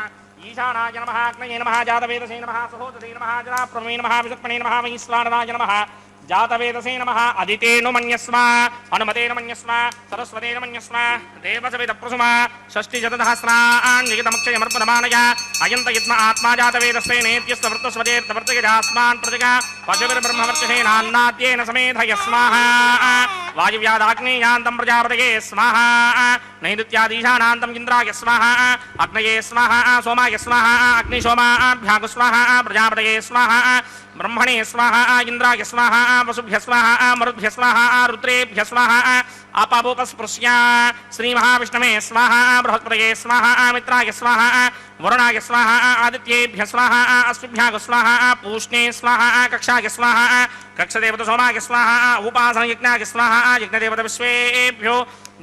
ईशानाय नमः अग्नये नमः जातवेदसे नमः सहोदसे नमः जलाप्रमे नमः विषक्मणे नमः वैश्वानराय नमः जातवेदसे नमः अदितेनु मन्यस्व हनुमतेन मन्यस्व सरस्वतेन मन्यस्व देवसवितप्रसुमा षष्टिशतसहस्रान्निहितमक्षयमर्पदमानय अयन्त यत्न आत्मा जातवेदस्ते नेत्यस्तवृत्तस्वदेर्तवर्तयजास्मान् प्रजगा पशुभिर्ब्रह्मवर्चसेनान्नाद्येन समेधय स्वाहा वायुव्यादाग्नेयान्तं प्रजापतये स्वाहा नैऋत्यादीशानान्तम् इन्द्राय स्वाहा अग्नये स्वाहा सोमाय स्वाहा अग्निशोमाभ्यागु स्वाहा प्रजापतये स्वाहा ब्रह्मणे स्वाहा इंद्राय स्वाहा वसुभ्य स्वाहा मरुद्भ्य स्वाहा रुद्रेभ्य स्वाहा आपावोपस्पृश्या श्रीमहाविष्णवे स्वाहा बृहस्पतये स्वाहा मित्राय स्वाहा वरुणाय स्वाहा आदित्येभ्य स्वाहा अश्विभ्याग स्वाहा पूष्णे स्वाहा कक्षाय स्वाहा कक्षदेवत सोमाय स्वाहा उपासनयज्ञाय स्वाहा यज्ञदेवत विश्वेभ्यो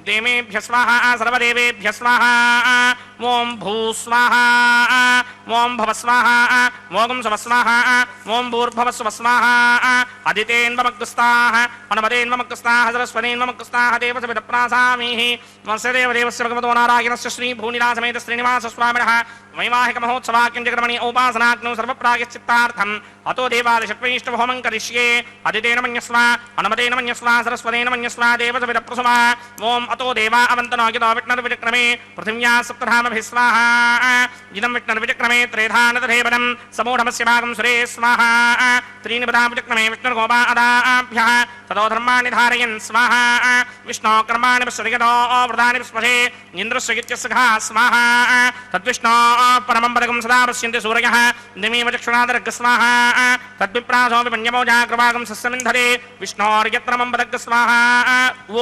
देवेभ्य स्वाहा सर्वदेवेभ्य स्वाहा ओं भू स्वाहा ओं भव स्वाहा ओं सव स्वाहा ओं भूर्भव स्व स्वाहा अदितेन्वमग्रस्ताः अनुमतेन्वमग्रस्ताः सरस्वतेन्वमग्रस्ताः देवसविदप्रासामीः वंशदेवदेवस्य भगवतो नारायणस्य श्रीभूनिलासमेत श्रीनिवासस्वामिनः वैवाहिकमहोत्सवाख्यं जगन्मणि औपासनाग्नौ सर्वप्रायश्चित्तार्थम् अतो देवालयषट्वैष्णवहोमं करिष्ये अदितेन मन्यस्व अनुमतेन मन्यस्व सरस्वतेन मन्यस्व देवसविदप्रसुमा ओं अतो देवा अवन्तनो यतो विष्णुर्विचक्रमे पृथिव्या सप्तधामभिः स्वाहा इदं विष्णुर्विचक्रमे त्रेधानतधेवनं समूढमस्य भागं सुरे स्वाहा त्रीणि पदा विचक्रमे विष्णुर्गोपा अदाभ्यः ततो धर्माणि धारयन् स्वाहा विष्णो कर्माणि पश्यतिगतो वृदानि स्पशे इन्द्रस्य इत्यस्सखा स्वाहा तद्विष्णो परमं पदकं सदा पश्यन्ति सूरयः दिमेव चक्षुणादर्ग स्वाहा तद्विप्रासो विपण्यमोजा कृपाकं सस्यमिन्धरे विष्णोर्यत्रमं पदग स्वाहा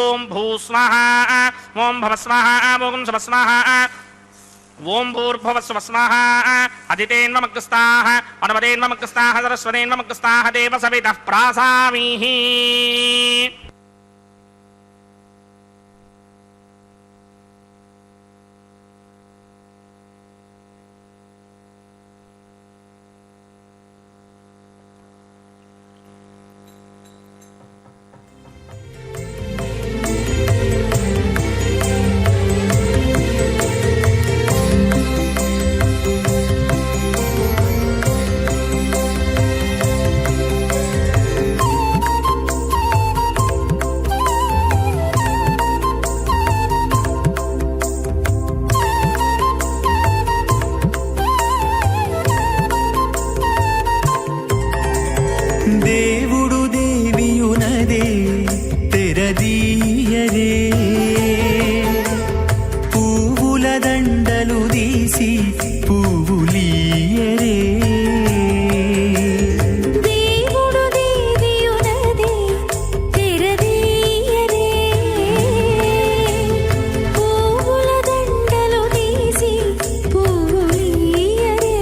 ॐ भू स्वाहा ओं भव स्वाहा ओं सव स्वाहा ఓం భూర్భువస్సుః స్వాహా అదితేన్వమగ్రస్తాః అనుమదేన్వమగ్రస్తాః సరస్వతేన్వమగ్రస్తాః దేవ సవితః ప్రాసామీః. దేవుడు దేవియునదే తెరదీయరే పువ్వుల దండలు తీసి పువ్వులీయరే దేవుడు దేవియునదే తెరదీయరే పువ్వుల దండలు తీసి పువ్వులీయరే.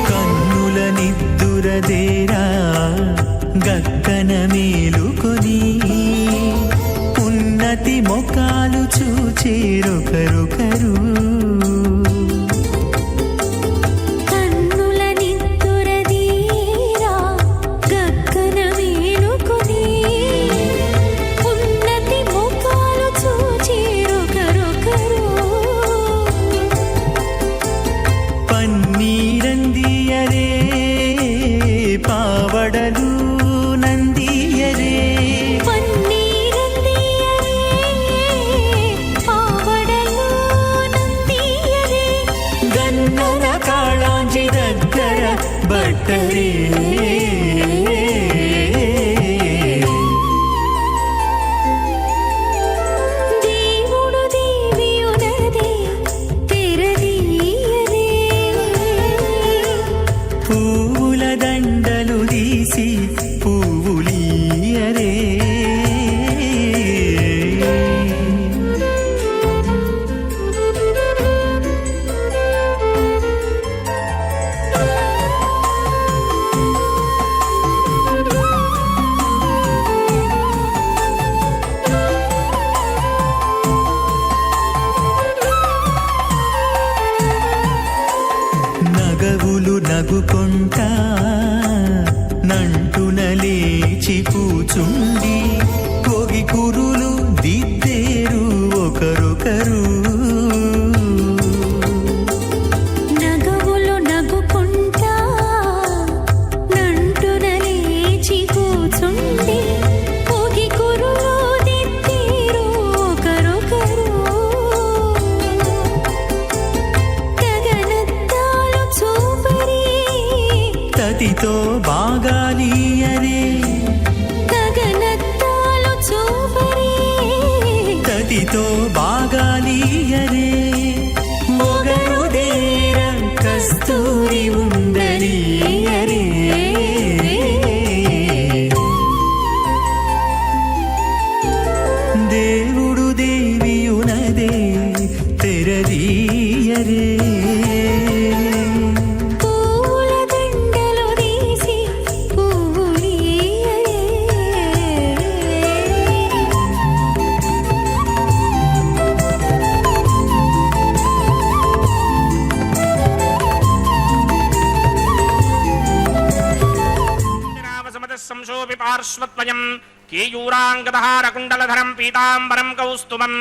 కన్నుల నిద్దురదేరా గక్కన మేలుకొని ఉన్నతి మొకాలు చూచేరొకరొకరు కన్నుల నిద్దురదీరా గగ్గన మేలుకొని ఉన్నతి ముఖాలు చూచేరొకరొకరు. పన్నీరందియరే పావడలు నందియరే పన్నీరందియరే పావడలు నందియరే గన్నన కాళాంజి దగ్గర బట్టరే దేవుడు దేవియునదే తెరదీయరే పువ్వుల దండలు తీసి పువ్వులీయరే నగవులు నగుకొంటా నంటున లేచి కూచుండి కొగి కురులు దిద్దేరు ఒకరొకరు నగవులు నగుకుంటా నంటున లేచి కూచుండి పోగి కురులు దిద్దేరు ఒకరొకరు. గగనద్దాలు చూపరి తతితో బాగాలీయరే గగనద్దాలు చూపరి తతితో బాగాలీయరే మొగరు దేర కస్తూరి ఉండలీయరే దేవుడు దేవియునదే తెరదీయరే పువ్వుల దండలు తీసి పువ్వులీయరే. సంశోభి పార్శ్వద్వయం కేయూరాంగదహారకుండలధరం పీతాంబరం కౌస్తుమం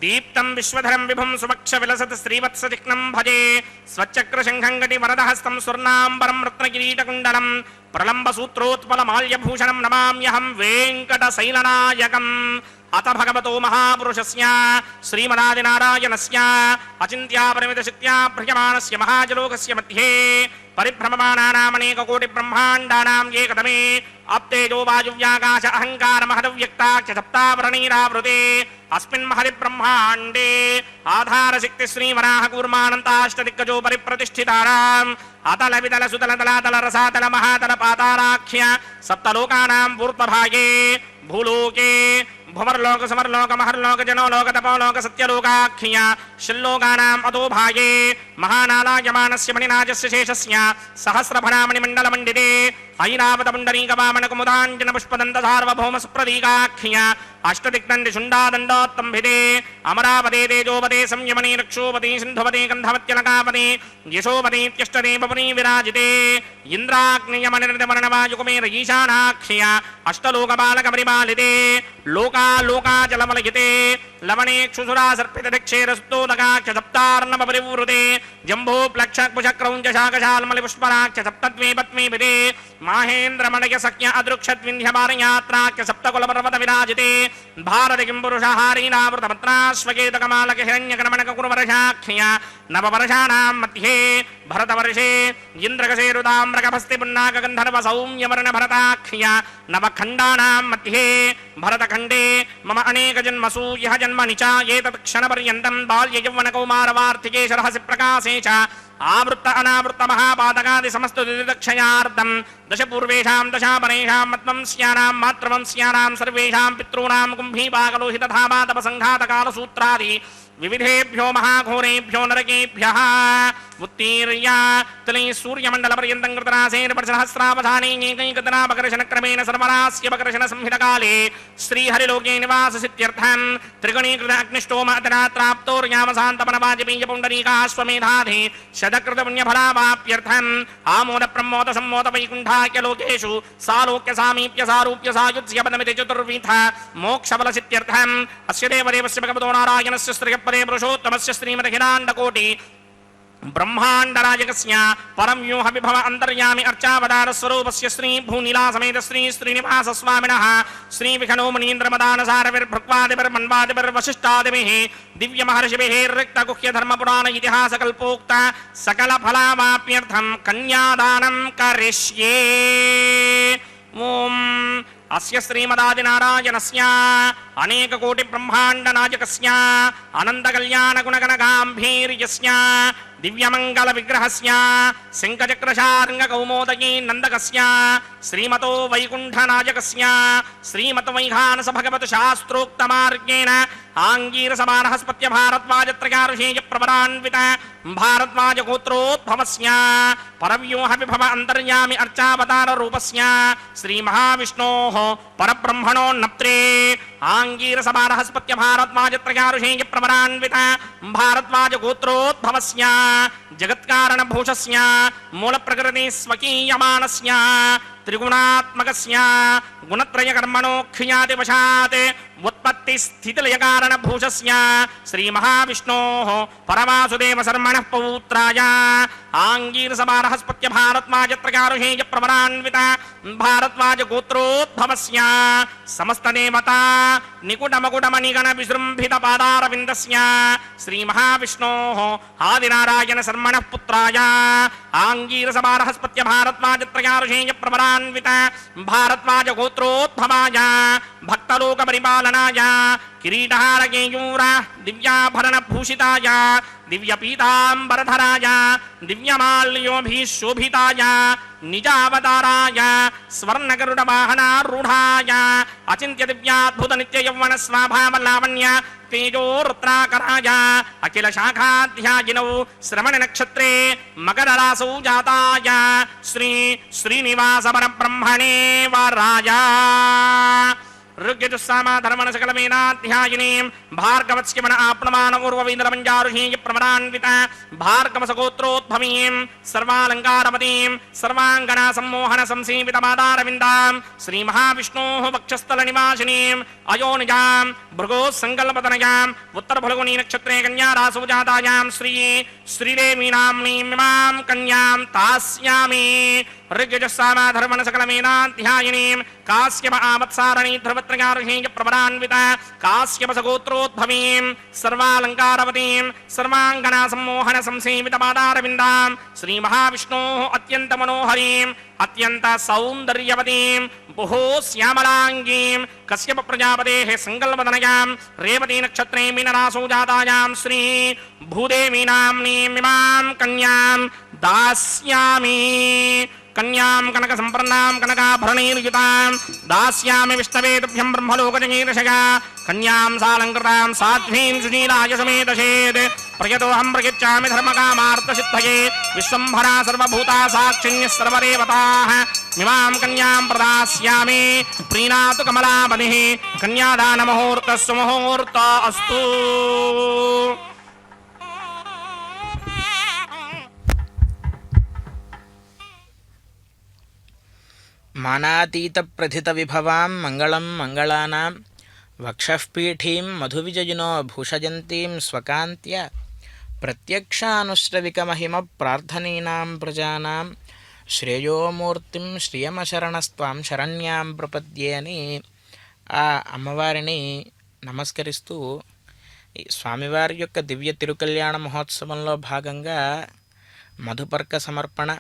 దీప్తం విశ్వధరం విభుం సుభక్ష విలసత్ శ్రీవత్సచిహ్నం భజే స్వచ్చక్రశంఖంగటి వరదహస్తం స్వర్ణాంబరం రత్నకిరీటకుండలం ప్రలంబ సూత్రోత్పల మాల్యభూషణం నమామ్యహం వెంకటశైలనాయకం. అత భగవతో మహాపురుషస్య శ్రీమదాదినారాయణస్య అచింత్యాపరిమితశక్త్యా భ్రయమాణస్య మహాజలోకస్య మధ్యే పరిభ్రమమానానామనేకకోటి బ్రహ్మాండానాం ఏకతమే అప్తేజో వాయువ్యాకాశ అహంకార మహదవ్యక్తాక్ష సప్తావరణీరావృతే అస్మిన్ మహది బ్రహ్మాండే ఆధారశక్తి శ్రీవరాహ కూర్మానంతాష్టదిగ్గజో పరిప్రతిష్ఠితానాం అతల వితల సుతల తలాతల రసాతల మహాతల పాతారాఖ్య సప్తలోకానాం పూర్వభాగే భూలోకే భువర్లోక సమర్లోక మహర్లోక జనోలోక తపోలోక సత్యలోకాఖ్య షల్లోకానాం అతో భాగే మహానాలాయమానస్య మణినాజస్య శేషస్య సహస్రభరామణిమండలమండితే ఐరావత పుండరీక వామన కుముదాంజన పుష్పదంత సార్వభౌమ సుప్రదీకాఖ్య అష్టదిగ్దండి శుండాదండోత్తంభిదే అమరావతే తేజోపదే సంయమనీ రక్షోపతి సింధుపతి గంధవత్యలకాపతి యశోపతీత్యష్టదేవపురీ విరాజితే ఇంద్రాగ్నియమనిర్దమరణవాయుకుమేర ఈశానాఖ్య అష్టలోకపాలక పరిపాలితే లోకాలోకాచలమలయితే లవణేక్షుసురా సర్పిత దక్షేరస్తోదకాక్ష సప్తార్ణవ పరివృతే జంభో ప్లక్షకుశక్రౌంజ శాకశాల్మలి పుష్పరాక్ష సప్తద్వే పద్మీపితే మాహేంద్రమణయ సఖ్య అదృక్షద్వింధ్యమారయాత్రాఖ్య సప్తకుల పర్వత విరాజితే భారతి కిం పురుషహారీనావృతపత్రాశ్వకేతకమాలక హిరణ్యకర్మణక కురువర్షాఖ్య నవవర్షాణాం మధ్యే భరతవర్షే ఇంద్రకసేరుతామ్రకభస్తి పున్నాక గంధర్వ సౌమ్యవర్ణ భరతాఖ్య నవఖండానాం మధ్యే భరతఖండే మమ అనేక జన్మసు ఇహ జన్మని చ ఏతత్ క్షణపర్యంతం బాల్య యౌవన కౌమార వార్తికేశ రహసి ప్రకాశే చ ఆవృత్త అనావృత్త మహాపాతకాది సమస్త దిదక్షయార్థం దశ పూర్వేషాం దశాపరేషాం మత్వంస్యానాం మాతృవంస్యానాం సర్వేషాం పితॄణాం కుంభీపాకలోహితధామాతప సంఘాతకాల సూత్రాది వివిధేభ్యో మహాఘోరేభ్యో నరకేభ్యః ఉత్తీర్య తలై సూర్యమండల పర్యంతం కృతరాసేన సర్వరాస్య పకర్షణ సంహితకాలే శ్రీహరిలోకే నివాససిత్యర్థం త్రిగుణీకృత అగ్నిష్టోమ అతరాత్రాప్తోర్యామశాంతపన వాజపేయ పుండరీకాశ్వమేధాధి శతకృత పుణ్యఫలావాప్యర్థం ఆమోద ప్రమోద సమ్మోద వైకుంఠాఖ్య లోకేషు సాలోక్య సామీప్య సారూప్య సాయుధ్య పదమితి చతుర్విధ మోక్షఫల సిత్యర్థం అస్య దేవదేవస్య భగవతో నారాయణస్య శ్రీయపదే పురుషోత్తమస్య శ్రీమదఖిలాండకోటి బ్రహ్మాండరాజకస్య పరం వ్యూహ విభవ అంతర్యామి అర్చావతార స్వరూపస్య శ్రీ భూనిలా సమేత శ్రీ శ్రీనివాస స్వామినః శ్రీ విఖనో మునీంద్రమదానసారవిర్భృక్వాదిభిర్వశిష్టాదిభిః దివ్య మహర్షిభిః రిక్త గుహ్య ధర్మ పురాణ ఇతిహాస కల్పోక్త సకల ఫలావాప్యర్థం కన్యాదానం కరిష్యే. ఓం అస్య శ్రీమదాదినారాయణస్య అనేక కోటి బ్రహ్మాండ నాయకస్య అనంత కళ్యాణ గుణగణ గాంభీర్యస్య దివ్యమంగళ విగ్రహస్య శంఖచక్రశార్ంగ కౌమోదకీ నందకస్య శ్రీమతో వైకుంఠ నాయకస్య శ్రీమత వైఖానస భగవత్ శాస్త్రోక్త మార్గేణ ఆంగీరస బాణహస్పత్య భారద్వాజత్రయారుషేయ ప్రవరాన్విత భారద్వాజ గోత్రోద్భవస్య పరవ్యూహ విభవ అంతర్యామి అర్చావతార రూపస్య శ్రీ మహావిష్ణోః పరబ్రహ్మణోన్నప్త్రే ఆంగీరస బాణహస్పత్య భారద్వాజత్రయారుషేయ ప్రవరాన్విత భారద్వాజ గోత్రోద్భవస్య జగత్కారణ భూషస్య మూల ప్రకృతి స్వకీయమానస్య త్రిగుణాత్మకస్య గుణత్రయ కర్మణోఖ్యాతి వశాత్ ఉత్పత్తి స్థితిలయ కారణ భూషస్య శ్రీ మహావిష్ణోః పరమాసుదేవ శర్మణః పౌత్రాయ ఆంగీరస బాణహస్పత్య భారద్వాజత్రయారుషేయ ప్రవరాన్విత భారద్వాజ గోత్రోద్భవస్య సమస్త దేవతా నికుటమకుటమణిగణ విజృంభిత పాదారవిందస్య శ్రీ మహావిష్ణోః ఆదినారాయణ శర్మణః పుత్రాయ ఆంగీరస బాణహస్పత్య భారద్వాజత్రయారుషేయ ప్రవరాన్విత భారద్వాజ గోత్రోద్భవాయ భక్తలోక పరిపాలనాయ కిరీటహారకేయూర దివ్యాభరణ భూషితాయ దివ్యపీతాంబరధరాయ దివ్యమాల్యోభిశోభితాయ నిజావతారాయ స్వర్ణగరుడ వాహనారూఢాయ అచింత్య దివ్యాద్భుత నిత్య యౌవన స్వాభావ లావణ్య తేజోరుద్రాకరాయ అఖిల శాఖాధ్యాయినౌ శ్రవణ నక్షత్రే మకర రాసౌ జాతాయ శ్రీ శ్రీనివాస పరబ్రహ్మణే వరాయ ఋగ్యజుస్సామ ధర్మణ సకలమేనాధ్యాయినీం భార్గవత్స్యమన ఆప్నమాన ఊర్వవీంద్రమంజారుహీయ ప్రవరాన్విత భార్గవసగోత్రోద్భవీం సర్వాలంకారవతీం సర్వాంగనా సమ్మోహన సంసీవిత మాదారవిందాం శ్రీ మహావిష్ణోః వక్షస్థల నివాసినీం అయోనిజాం భృగో సంకల్పతనయాం ఉత్తర ఫల్గుణీ నక్షత్రే కన్యా రాసౌ జాతాయాం శ్రీ శ్రీదేవీ నామ్నీం ఇమాం కన్యాం తాస్యామి. ऋग्यजस्सामाधर्मण सकलमेनाध्यायिनीं काश्यप आवत्सारणी ध्रुवत्रगारुषेय प्रवरान्विता काश्यप सगोत्रोद्भवीं सर्वालङ्कारवतीं सर्वाङ्गना सम्मोहन संसेवितपादारविन्दां श्रीमहाविष्णोः अत्यन्तमनोहरीं अत्यंत सौंदर्यवतीं बुहो श्यामलांगीं कश्यप प्रजापतेः संकल्पतनयां रेवती नक्षत्रे मीनरासौ जातायां श्री भूदेवी नाम्नीमिमां कन्यां दास्यामि कन्यां कनक संप्रन्नां कनकाभरणैर्युतां दास्यामि विष्णवे तुभ्यं ब्रह्मलोकजगीर्षया कन्यां सालङ्कृतां साध्वीं सुशीलाय समेतशेत् प्रयतोऽहं प्रयच्छामि धर्मकामार्थसिद्धये विश्वम्भरा सर्वभूता साक्षिण्यः सर्वदेवताः मिमां कन्यां प्रदास्यामि प्रीणातु कमलापतिः कन्यादानमुहूर्तः सुमुहूर्त अस्तु। మానాతీత ప్రథిత విభవాం మంగళం మంగళానాం వక్షఃపీఠీం మధువిజయినో భూషజంతీం స్వకాంత్య ప్రత్యక్షానుశ్రవికమహిమ ప్రార్థనీనాం ప్రజానాం శ్రేయోమూర్తిం శ్రియమశరణస్త్వాం శరణ్యాం ప్రపద్యే అని ఆ అమ్మవారిని నమస్కరిస్తూ స్వామివారి యొక్క దివ్య తిరుకల్యాణ మహోత్సవంలో భాగంగా మధుపర్క సమర్పణ,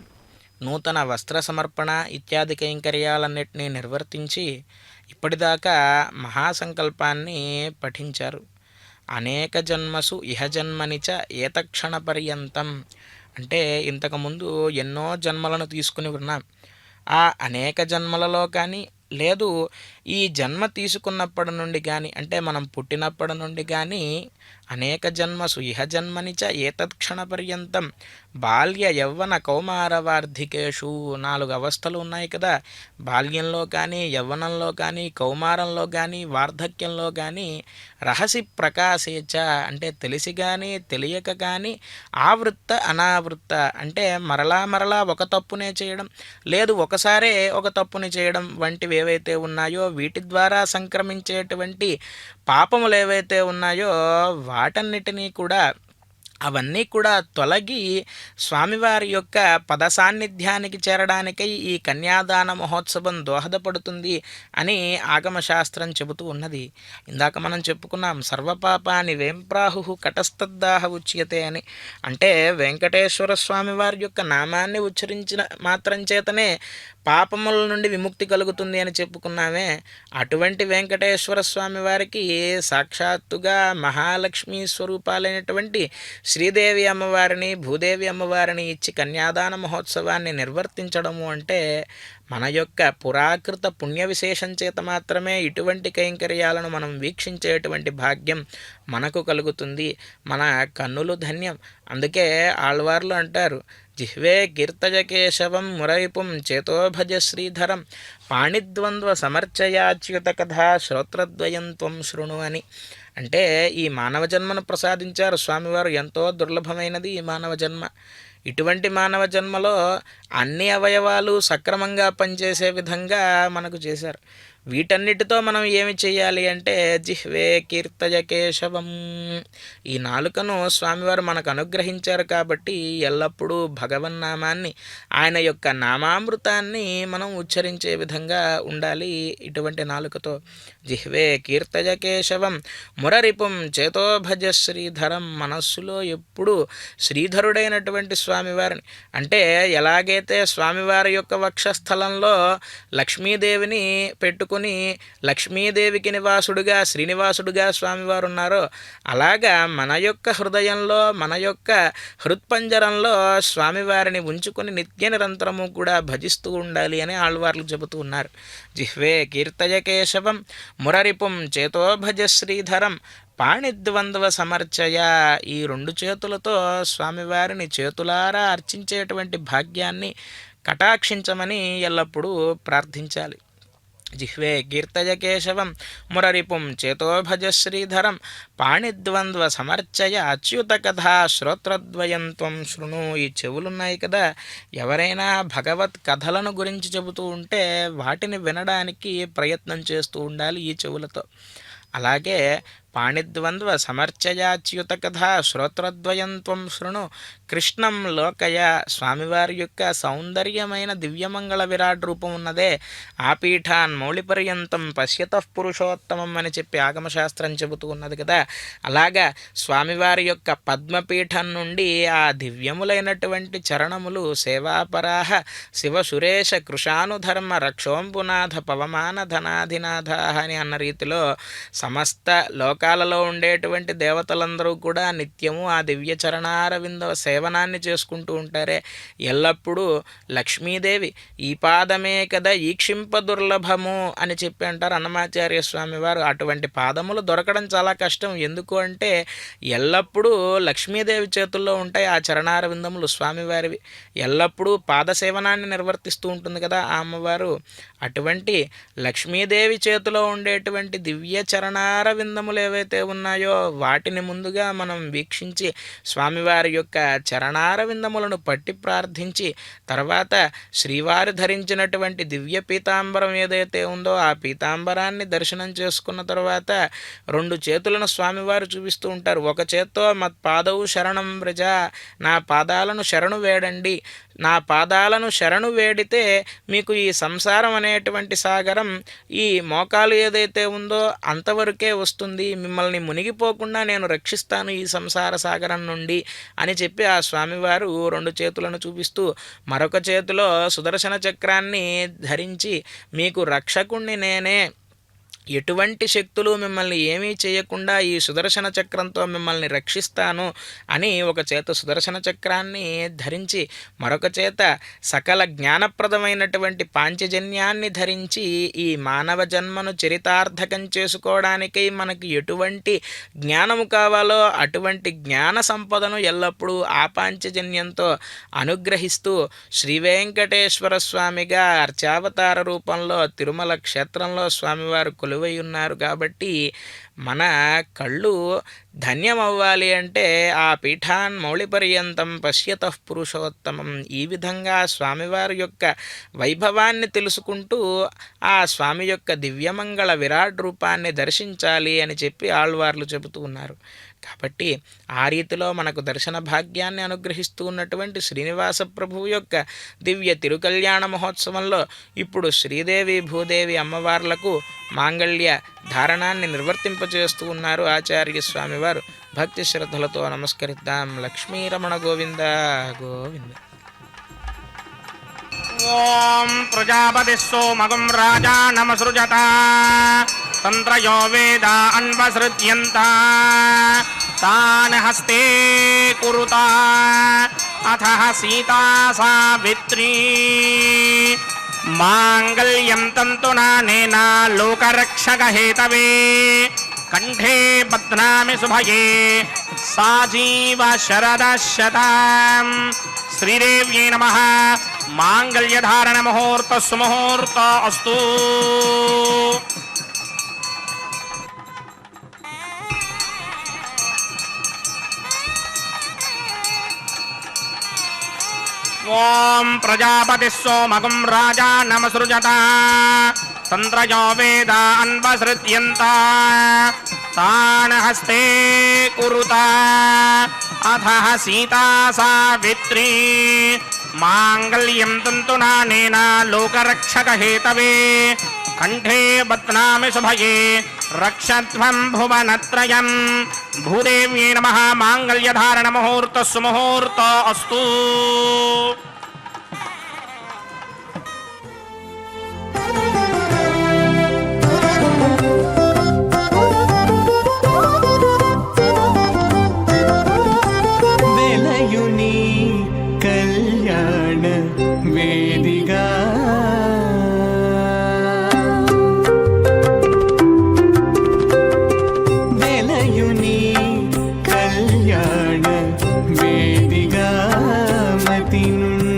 నూతన వస్త్ర సమర్పణ ఇత్యాది కైంకర్యాలన్నింటినీ నిర్వర్తించి ఇప్పటిదాకా మహాసంకల్పాన్ని పఠించారు. అనేక జన్మసు ఇహ జన్మనిచ ఏతక్షణ పర్యంతం అంటే ఇంతకుముందు ఎన్నో జన్మలను తీసుకుని ఉన్నాం. ఆ అనేక జన్మలలో కానీ లేదు ఈ జన్మ తీసుకున్నప్పటి నుండి కానీ అంటే మనం పుట్టినప్పటి నుండి కానీ అనేక జన్మసు ఇహ జన్మనిచ ఏతత్క్షణ పర్యంతం బాల్య యవ్వన కౌమార వార్ధికేషు 4 అవస్థలు ఉన్నాయి కదా. బాల్యంలో కానీ యవ్వనంలో కానీ కౌమారంలో కానీ వార్ధక్యంలో కానీ రహసి ప్రకాశేచ అంటే తెలిసి కానీ తెలియక కానీ ఆవృత్త అనావృత్త అంటే మరలా మరలా ఒక తప్పునే చేయడం లేదు ఒకసారే ఒక తప్పుని చేయడం వంటివి ఏవైతే ఉన్నాయో వీటి ద్వారా సంక్రమించేటువంటి పాపములు ఏవైతే ఉన్నాయో వాటన్నిటినీ కూడా అవన్నీ కూడా తొలగి స్వామివారి యొక్క పద సాన్నిధ్యానికి చేరడానికై ఈ కన్యాదాన మహోత్సవం దోహదపడుతుంది అని ఆగమశాస్త్రం చెబుతూ ఉన్నది. ఇందాక మనం చెప్పుకున్నాం సర్వపాపాని వేంప్రాహు కటస్తద్దాహ ఉచ్యతే అని. అంటే వెంకటేశ్వర స్వామి వారి యొక్క నామాన్ని ఉచ్చరించిన మాత్రం చేతనే పాపముల నుండి విముక్తి కలుగుతుంది అని చెప్పుకున్నామే. అటువంటి వెంకటేశ్వర స్వామి వారికి సాక్షాత్తుగా మహాలక్ష్మీ స్వరూపాలైనటువంటి శ్రీదేవి అమ్మవారిని భూదేవి అమ్మవారిని ఇచ్చి కన్యాదాన మహోత్సవాన్ని నిర్వర్తించడము అంటే మన యొక్క పురాకృత పుణ్య విశేషం చేత మాత్రమే ఇటువంటి కైంకర్యాలను మనం వీక్షించేటువంటి భాగ్యం మనకు కలుగుతుంది. మన కన్నులు ధన్యం. అందుకే ఆళ్వార్లు అంటారు జిహ్వే కీర్తయ కేశవం మురైపుం చేతోభజ శ్రీధరం పాణిద్వంద్వ సమర్చయాచ్యుత కథా శ్రోత్రద్వయం త్వం శృణు అని. అంటే ఈ మానవ జన్మను ప్రసాదించారు స్వామివారు. ఎంతో దుర్లభమైనది ఈ మానవ జన్మ. ఇటువంటి మానవ జన్మలో అన్ని అవయవాలు సక్రమంగా పనిచేసే విధంగా మనకు చేశారు. వీటన్నిటితో మనం ఏమి చేయాలి అంటే జిహ్వే కీర్తయ కేశవం, ఈ నాలుకను స్వామివారు మనకు అనుగ్రహించారు కాబట్టి ఎల్లప్పుడూ భగవన్నామాన్ని ఆయన యొక్క నామామృతాన్ని మనం ఉచ్చరించే విధంగా ఉండాలి. ఇటువంటి నాలుకతో జిహ్వే కీర్తయ కేశవం మురరిపుం చేతోభజ శ్రీధరం, మనస్సులో ఎప్పుడు శ్రీధరుడైనటువంటి స్వామివారిని అంటే ఎలాగైతే స్వామివారి యొక్క వక్షస్థలంలో లక్ష్మీదేవిని పెట్టుకుని లక్ష్మీదేవికి నివాసుడుగా శ్రీనివాసుడుగా స్వామివారు ఉన్నారో అలాగా మన యొక్క హృదయంలో మన యొక్క హృత్పంజరంలో స్వామివారిని ఉంచుకొని నిత్య నిరంతరము కూడా భజిస్తూ ఉండాలి అని ఆళ్వార్లు చెబుతూ ఉన్నారు. జిహ్వే కీర్తయ కేశవం మురరిపుం చేతోభజ శ్రీధరం పాణిద్వంద్వ సమర్చయ, ఈ 2 చేతులతో స్వామివారిని చేతులారా అర్చించేటువంటి భాగ్యాన్ని కటాక్షించమని ఎల్లప్పుడూ ప్రార్థించాలి. జిహ్వే కీర్తయ కేశవం మురరిపుం చేతోభజ శ్రీధరం పాణిద్వంద్వ సమర్చయ అచ్యుత కథా శ్రోత్రద్వయం త్వం శృణు. ఈ చెవులున్నాయి కదా, ఎవరైనా భగవత్ కథలను గురించి చెబుతూ ఉంటే వాటిని వినడానికి ప్రయత్నం చేస్తూ ఉండాలి ఈ చెవులతో. అలాగే పాణిద్వంద్వ సమర్చయాచ్యుత కథా శ్రోత్రద్వయం త్వం శృణు కృష్ణం లోకయ. స్వామివారి యొక్క సౌందర్యమైన దివ్యమంగళ విరాట్ రూపం ఉన్నదే ఆ పీఠాన్ మౌళిపర్యంతం పశ్యతః పురుషోత్తమం అని చెప్పి ఆగమశాస్త్రం చెబుతూ ఉన్నది కదా. అలాగా స్వామివారి యొక్క పద్మపీఠం నుండి ఆ దివ్యములైనటువంటి చరణములు సేవాపరాహ శివ సురేష కృషానుధర్మ రక్షోంపునాథ పవమాన ధనాధినాథ అని అన్న రీతిలో సమస్త లోకాలలో ఉండేటువంటి దేవతలందరూ కూడా నిత్యము ఆ దివ్య చరణారవింద సేవనాన్ని చేసుకుంటూ ఉంటారే. ఎల్లప్పుడూ లక్ష్మీదేవి ఈ పాదమే కదా ఈక్షింప దుర్లభము అని చెప్పి అంటారు అన్నమాచార్య స్వామి వారు. అటువంటి పాదములు దొరకడం చాలా కష్టం. ఎందుకు అంటే ఎల్లప్పుడూ లక్ష్మీదేవి చేతుల్లో ఉంటాయి ఆ చరణారవిందములు స్వామివారివి. ఎల్లప్పుడూ పాదసేవనాన్ని నిర్వర్తిస్తూ ఉంటుంది కదా ఆ అమ్మవారు. అటువంటి లక్ష్మీదేవి చేతిలో ఉండేటువంటి దివ్య చరణారవిందములు ఏవైతే ఉన్నాయో వాటిని ముందుగా మనం వీక్షించి స్వామివారి యొక్క చరణారవిందములను పట్టి ప్రార్థించి తర్వాత శ్రీవారి ధరించినటువంటి దివ్య పీతాంబరం ఏదైతే ఉందో ఆ పీతాంబరాన్ని దర్శనం చేసుకున్న తర్వాత 2 చేతులను స్వామివారు చూపిస్తూ ఉంటారు. ఒక చేత్తో మత్పాదవు శరణం వ్రజ, నా పాదాలను శరణు వేడండి, నా పాదాలను శరణు వేడితే మీకు ఈ సంసారం అనేటువంటి సాగరం ఈ మోకాలు ఏదైతే ఉందో అంతవరకే వస్తుంది, మిమ్మల్ని మునిగిపోకుండా నేను రక్షిస్తాను ఈ సంసార సాగరం నుండి అని చెప్పి ఆ స్వామివారు 2 చేతులను చూపిస్తూ మరొక చేతిలో సుదర్శన చక్రాన్ని ధరించి మీకు రక్షకుణ్ణి నేనే, ఎటువంటి శక్తులు మిమ్మల్ని ఏమీ చేయకుండా ఈ సుదర్శన చక్రంతో మిమ్మల్ని రక్షిస్తాను అని ఒక చేత సుదర్శన చక్రాన్ని ధరించి మరొక చేత సకల జ్ఞానప్రదమైనటువంటి పాంచజన్యాన్ని ధరించి ఈ మానవ జన్మను చరితార్థకం చేసుకోవడానికై మనకు ఎటువంటి జ్ఞానము కావాలో అటువంటి జ్ఞాన సంపదను ఎల్లప్పుడూ ఆ పాంచజన్యంతో అనుగ్రహిస్తూ శ్రీ వెంకటేశ్వర స్వామిగా అర్చావతార రూపంలో తిరుమల క్షేత్రంలో స్వామివారు కొలువై ఉన్నారు. కాబట్టి మన కళ్ళు ధన్యమవ్వాలి అంటే ఆ పీఠాన్ మౌళిపర్యంతం పశ్యతః పురుషోత్తమం. ఈ విధంగా స్వామివారి యొక్క వైభవాన్ని తెలుసుకుంటూ ఆ స్వామి యొక్క దివ్యమంగళ విరాట్ రూపాన్ని దర్శించాలి అని చెప్పి ఆళ్వార్లు చెబుతూ ఉన్నారు. కాబట్టి ఆ రీతిలో మనకు దర్శన భాగ్యాన్ని అనుగ్రహిస్తూ ఉన్నటువంటి శ్రీనివాస ప్రభువు యొక్క దివ్య తిరుకల్యాణ మహోత్సవంలో ఇప్పుడు శ్రీదేవి భూదేవి అమ్మవార్లకు మాంగళ్య ధారణాన్ని నిర్వర్తింపచేస్తూ ఉన్నారు ఆచార్య స్వామివారు. భక్తి శ్రద్ధలతో నమస్కరిద్దాం. లక్ష్మీరమణ గోవింద గోవింద. ఓం ప్రజాపతి సోమగం రాజా నమసృజత తంత్రయో వేద అన్వసృజ్యంత తాన్ హస్తే కురుత అథ సీతా సావిత్రీ మాంగళ్యం తంతునానేన లోకరక్షక హేతవే కంఠే బధ్నామి శుభయే సాజీవ శరద శతం. శ్రీదేవ్యై నమః. మాంగళ్యధారణ ముహూర్త సుముహూర్త అస్తు. ఓం ప్రజాపతి సోమగం రాజా నమసృజత తంత్రయో వేద అన్వసృజ్యంత తాన్ హస్తే కురుత అథ సీతా సావిత్రీ మాంగళ్యం తంతునానేన లోకరక్షక హేతవే కంఠే బధ్నామి శుభయే రక్షధ్వం భువనత్రయం. భూదేవ్యై నమః. మాంగళ్యధారణ ముహూర్త సుముహూర్త అస్తు. వెలయుని కళ్యాణ వేదిగా వెలయుని కళ్యాణ వేదిగా మతి నుండి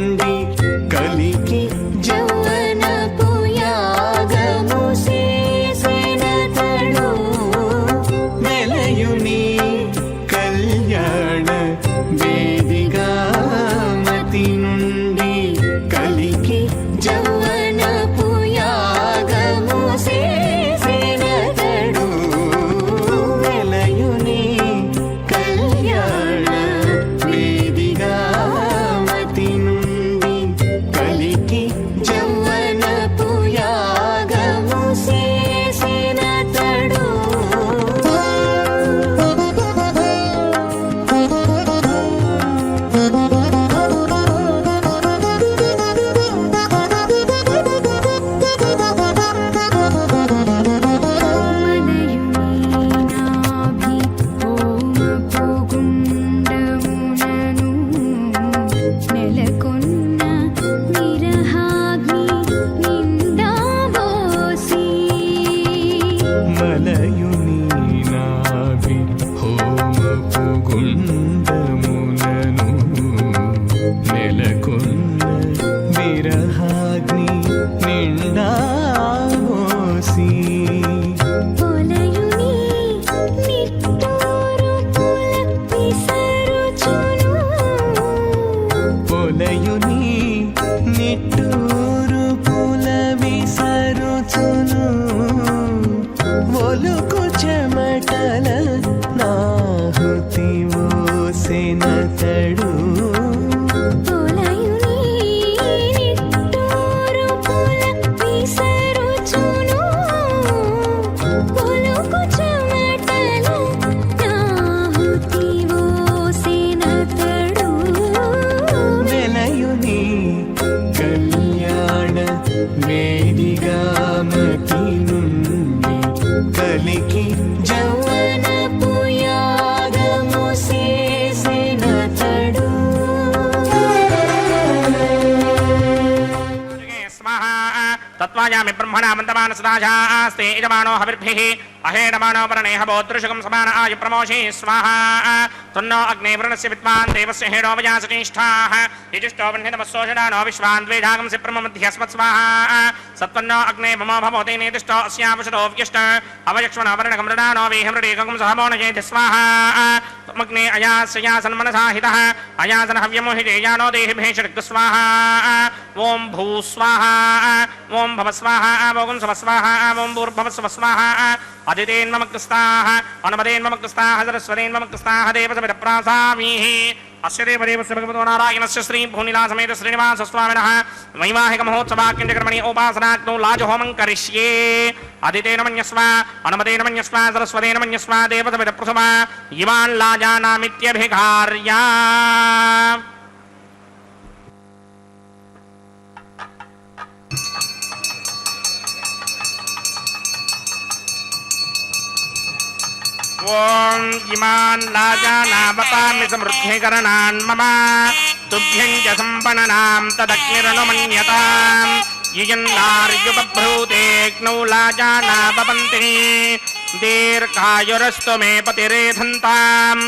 సేనతడు తొలయుని నిట్టూరు పుల విసరుచును పొలుకు చెమటల నాహుతివో సేనతడు వెలయుని కళ్యాణ వేదిగా మతి నుండి కలికి జౌవనపు యాగము చేసినతడు స్వాహా తత్వాయామి బ్రహ్మణా మంతమానసదాజాస్తే యజమానో హవిర్భిః అహేడమానో పరణేహ భోదృశకం సమాన ఆయు ప్రమోషి స్వాహా తన్నో అగ్నే వృణస్య విద్వాన్ దేవస్య హేడో వయాసనిష్ఠాః యజుష్టో వన్హితమస్సోషడానో విశ్వాన్ ద్వేధాగంసి ప్రమమధ్యస్మత్ స్వాహా సత్వన్నో అగ్నే మమో భవతే నేతిష్టో అస్యావశతో వ్యుష్ట అవయక్ష్మణ వర్ణకం మృడానో వేహమృడేకం సహమోనయేతి స్వాహా త్వమగ్నే అయాస్యాసన్మనసాహితః అయాసన హవ్యమోహితేయానో దేహిభేషడుక్తు స్వాహా ఓం భూ స్వాహా ఓం భవ స్వాహా ఓం స్వ స్వాహా ఓం భూర్భవ స్వ స్వాహా అదితేన్మమగ్రస్తాః అనుమదేన్మమగ్రస్తాః సరస్వతేన్మమగ్రస్తాః దేవసమిదప్రాసామీః అస్య దేవదేవస్య భగవతో నారాయణస్య శ్రీ భూనిలాసమేత శ్రీనివాస స్వామినః వైవాహిక మహోత్సవాఖ్యండకర్మణి ఉపాసనాగ్నౌ లాజహోమం కరిష్యే అదితేన మన్యస్వ అనుమదేన మన్యస్వ సరస్వతేన మన్యస్వ దేవసమిదప్రథమ ఇమాన్ లాజానామిత్యభిఘార్య ఓం ఇమాన్ లాజానామపామి సమృద్ధికరణాన్ మమ తుభ్యం చ సంపణనాం తదగ్నిరనుమన్యతాం యుయన్నార్యుపభ్రూతేగ్నౌ లాజానాపపంతి దీర్ఘాయురస్తు మే పతిరేధంతాం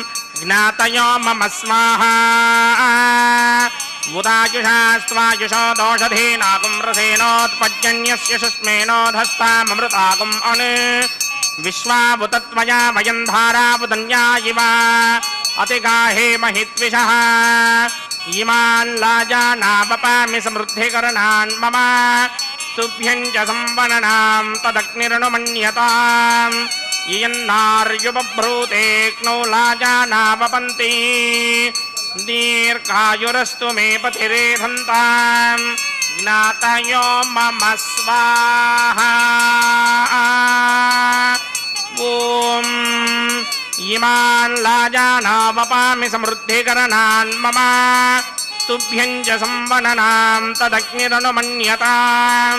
జ్ఞాతయో మమ స్వాహా ఉదాయుషాస్వాయుషో దోషధీనాకుం రసేనోత్పజ్జన్యస్య శుష్మేనోధస్తామృతాకుం అను విశ్వాభుతత్వయా వయం ధారావుదన్యా ఇవ అతిగాహే మహిత్విషః ఇమాన్ లాజానాపపామి సమృద్ధికరణాన్ మమ తుభ్యం చ సంవననాం తదగ్నిరనుమన్యతాం ఇయన్నార్యుపభ్రూతేక్నౌ లాజానాపపంతి దీర్ఘాయురస్తు మే పతిరేధంతాం జ్ఞాతయో మమ స్వాహా ఓం ఇమాన్ లాజానావపామి సమృద్ధికరణాన్ మమ తుభ్యం చ సంవననాం తదగ్నిరనుమన్యతాం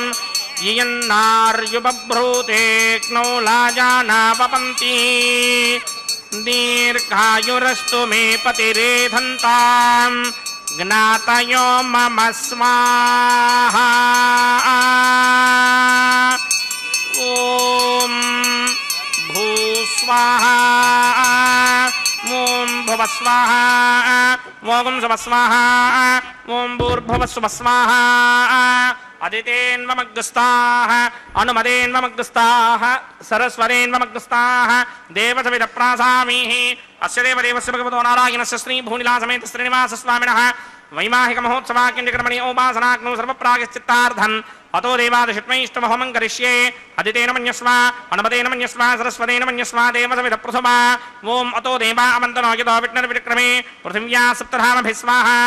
ఇయన్నార్యుపభ్రూతేక్నౌ లాజానావపంతి దీర్ఘాయురస్తు మే పతిరేధంతాం జ్ఞాతయో మమ స్వాహా ఓం భూ స్వాహా ఓం భువ స్వాహా ఓం శుభ స్వాహా ఓం భూర్భువ శుభ స్వాహా అదితేన్మమగ్రస్తాః అనుమదేన్మమగ్రస్తాః సరస్వతేన్మమగ్రస్తాః దేవసవిదప్రాసామీః అస్య దేవదేవస్య భగవతో నారాయణస్య శ్రీ భూనిలాసమేత శ్రీనివాస స్వామినః వైవాహిక మహోత్సవాఖ్యండకర్మణి ఉపాసనాగ్నౌ సర్వప్రాగశ్చిత్తార్థం అతో దేవాదశిట్మైష్టమహోమం కరిష్యే అదితేన మన్యస్వ అనుమదేన మన్యస్వ సరస్వతేన మన్యస్వ దేవసవిదప్రథమ ఓం అతో దేవా అమంతనో యదో విఘ్నర్విక్రమే పృథివ్యా సప్తధామభిः స్వాహా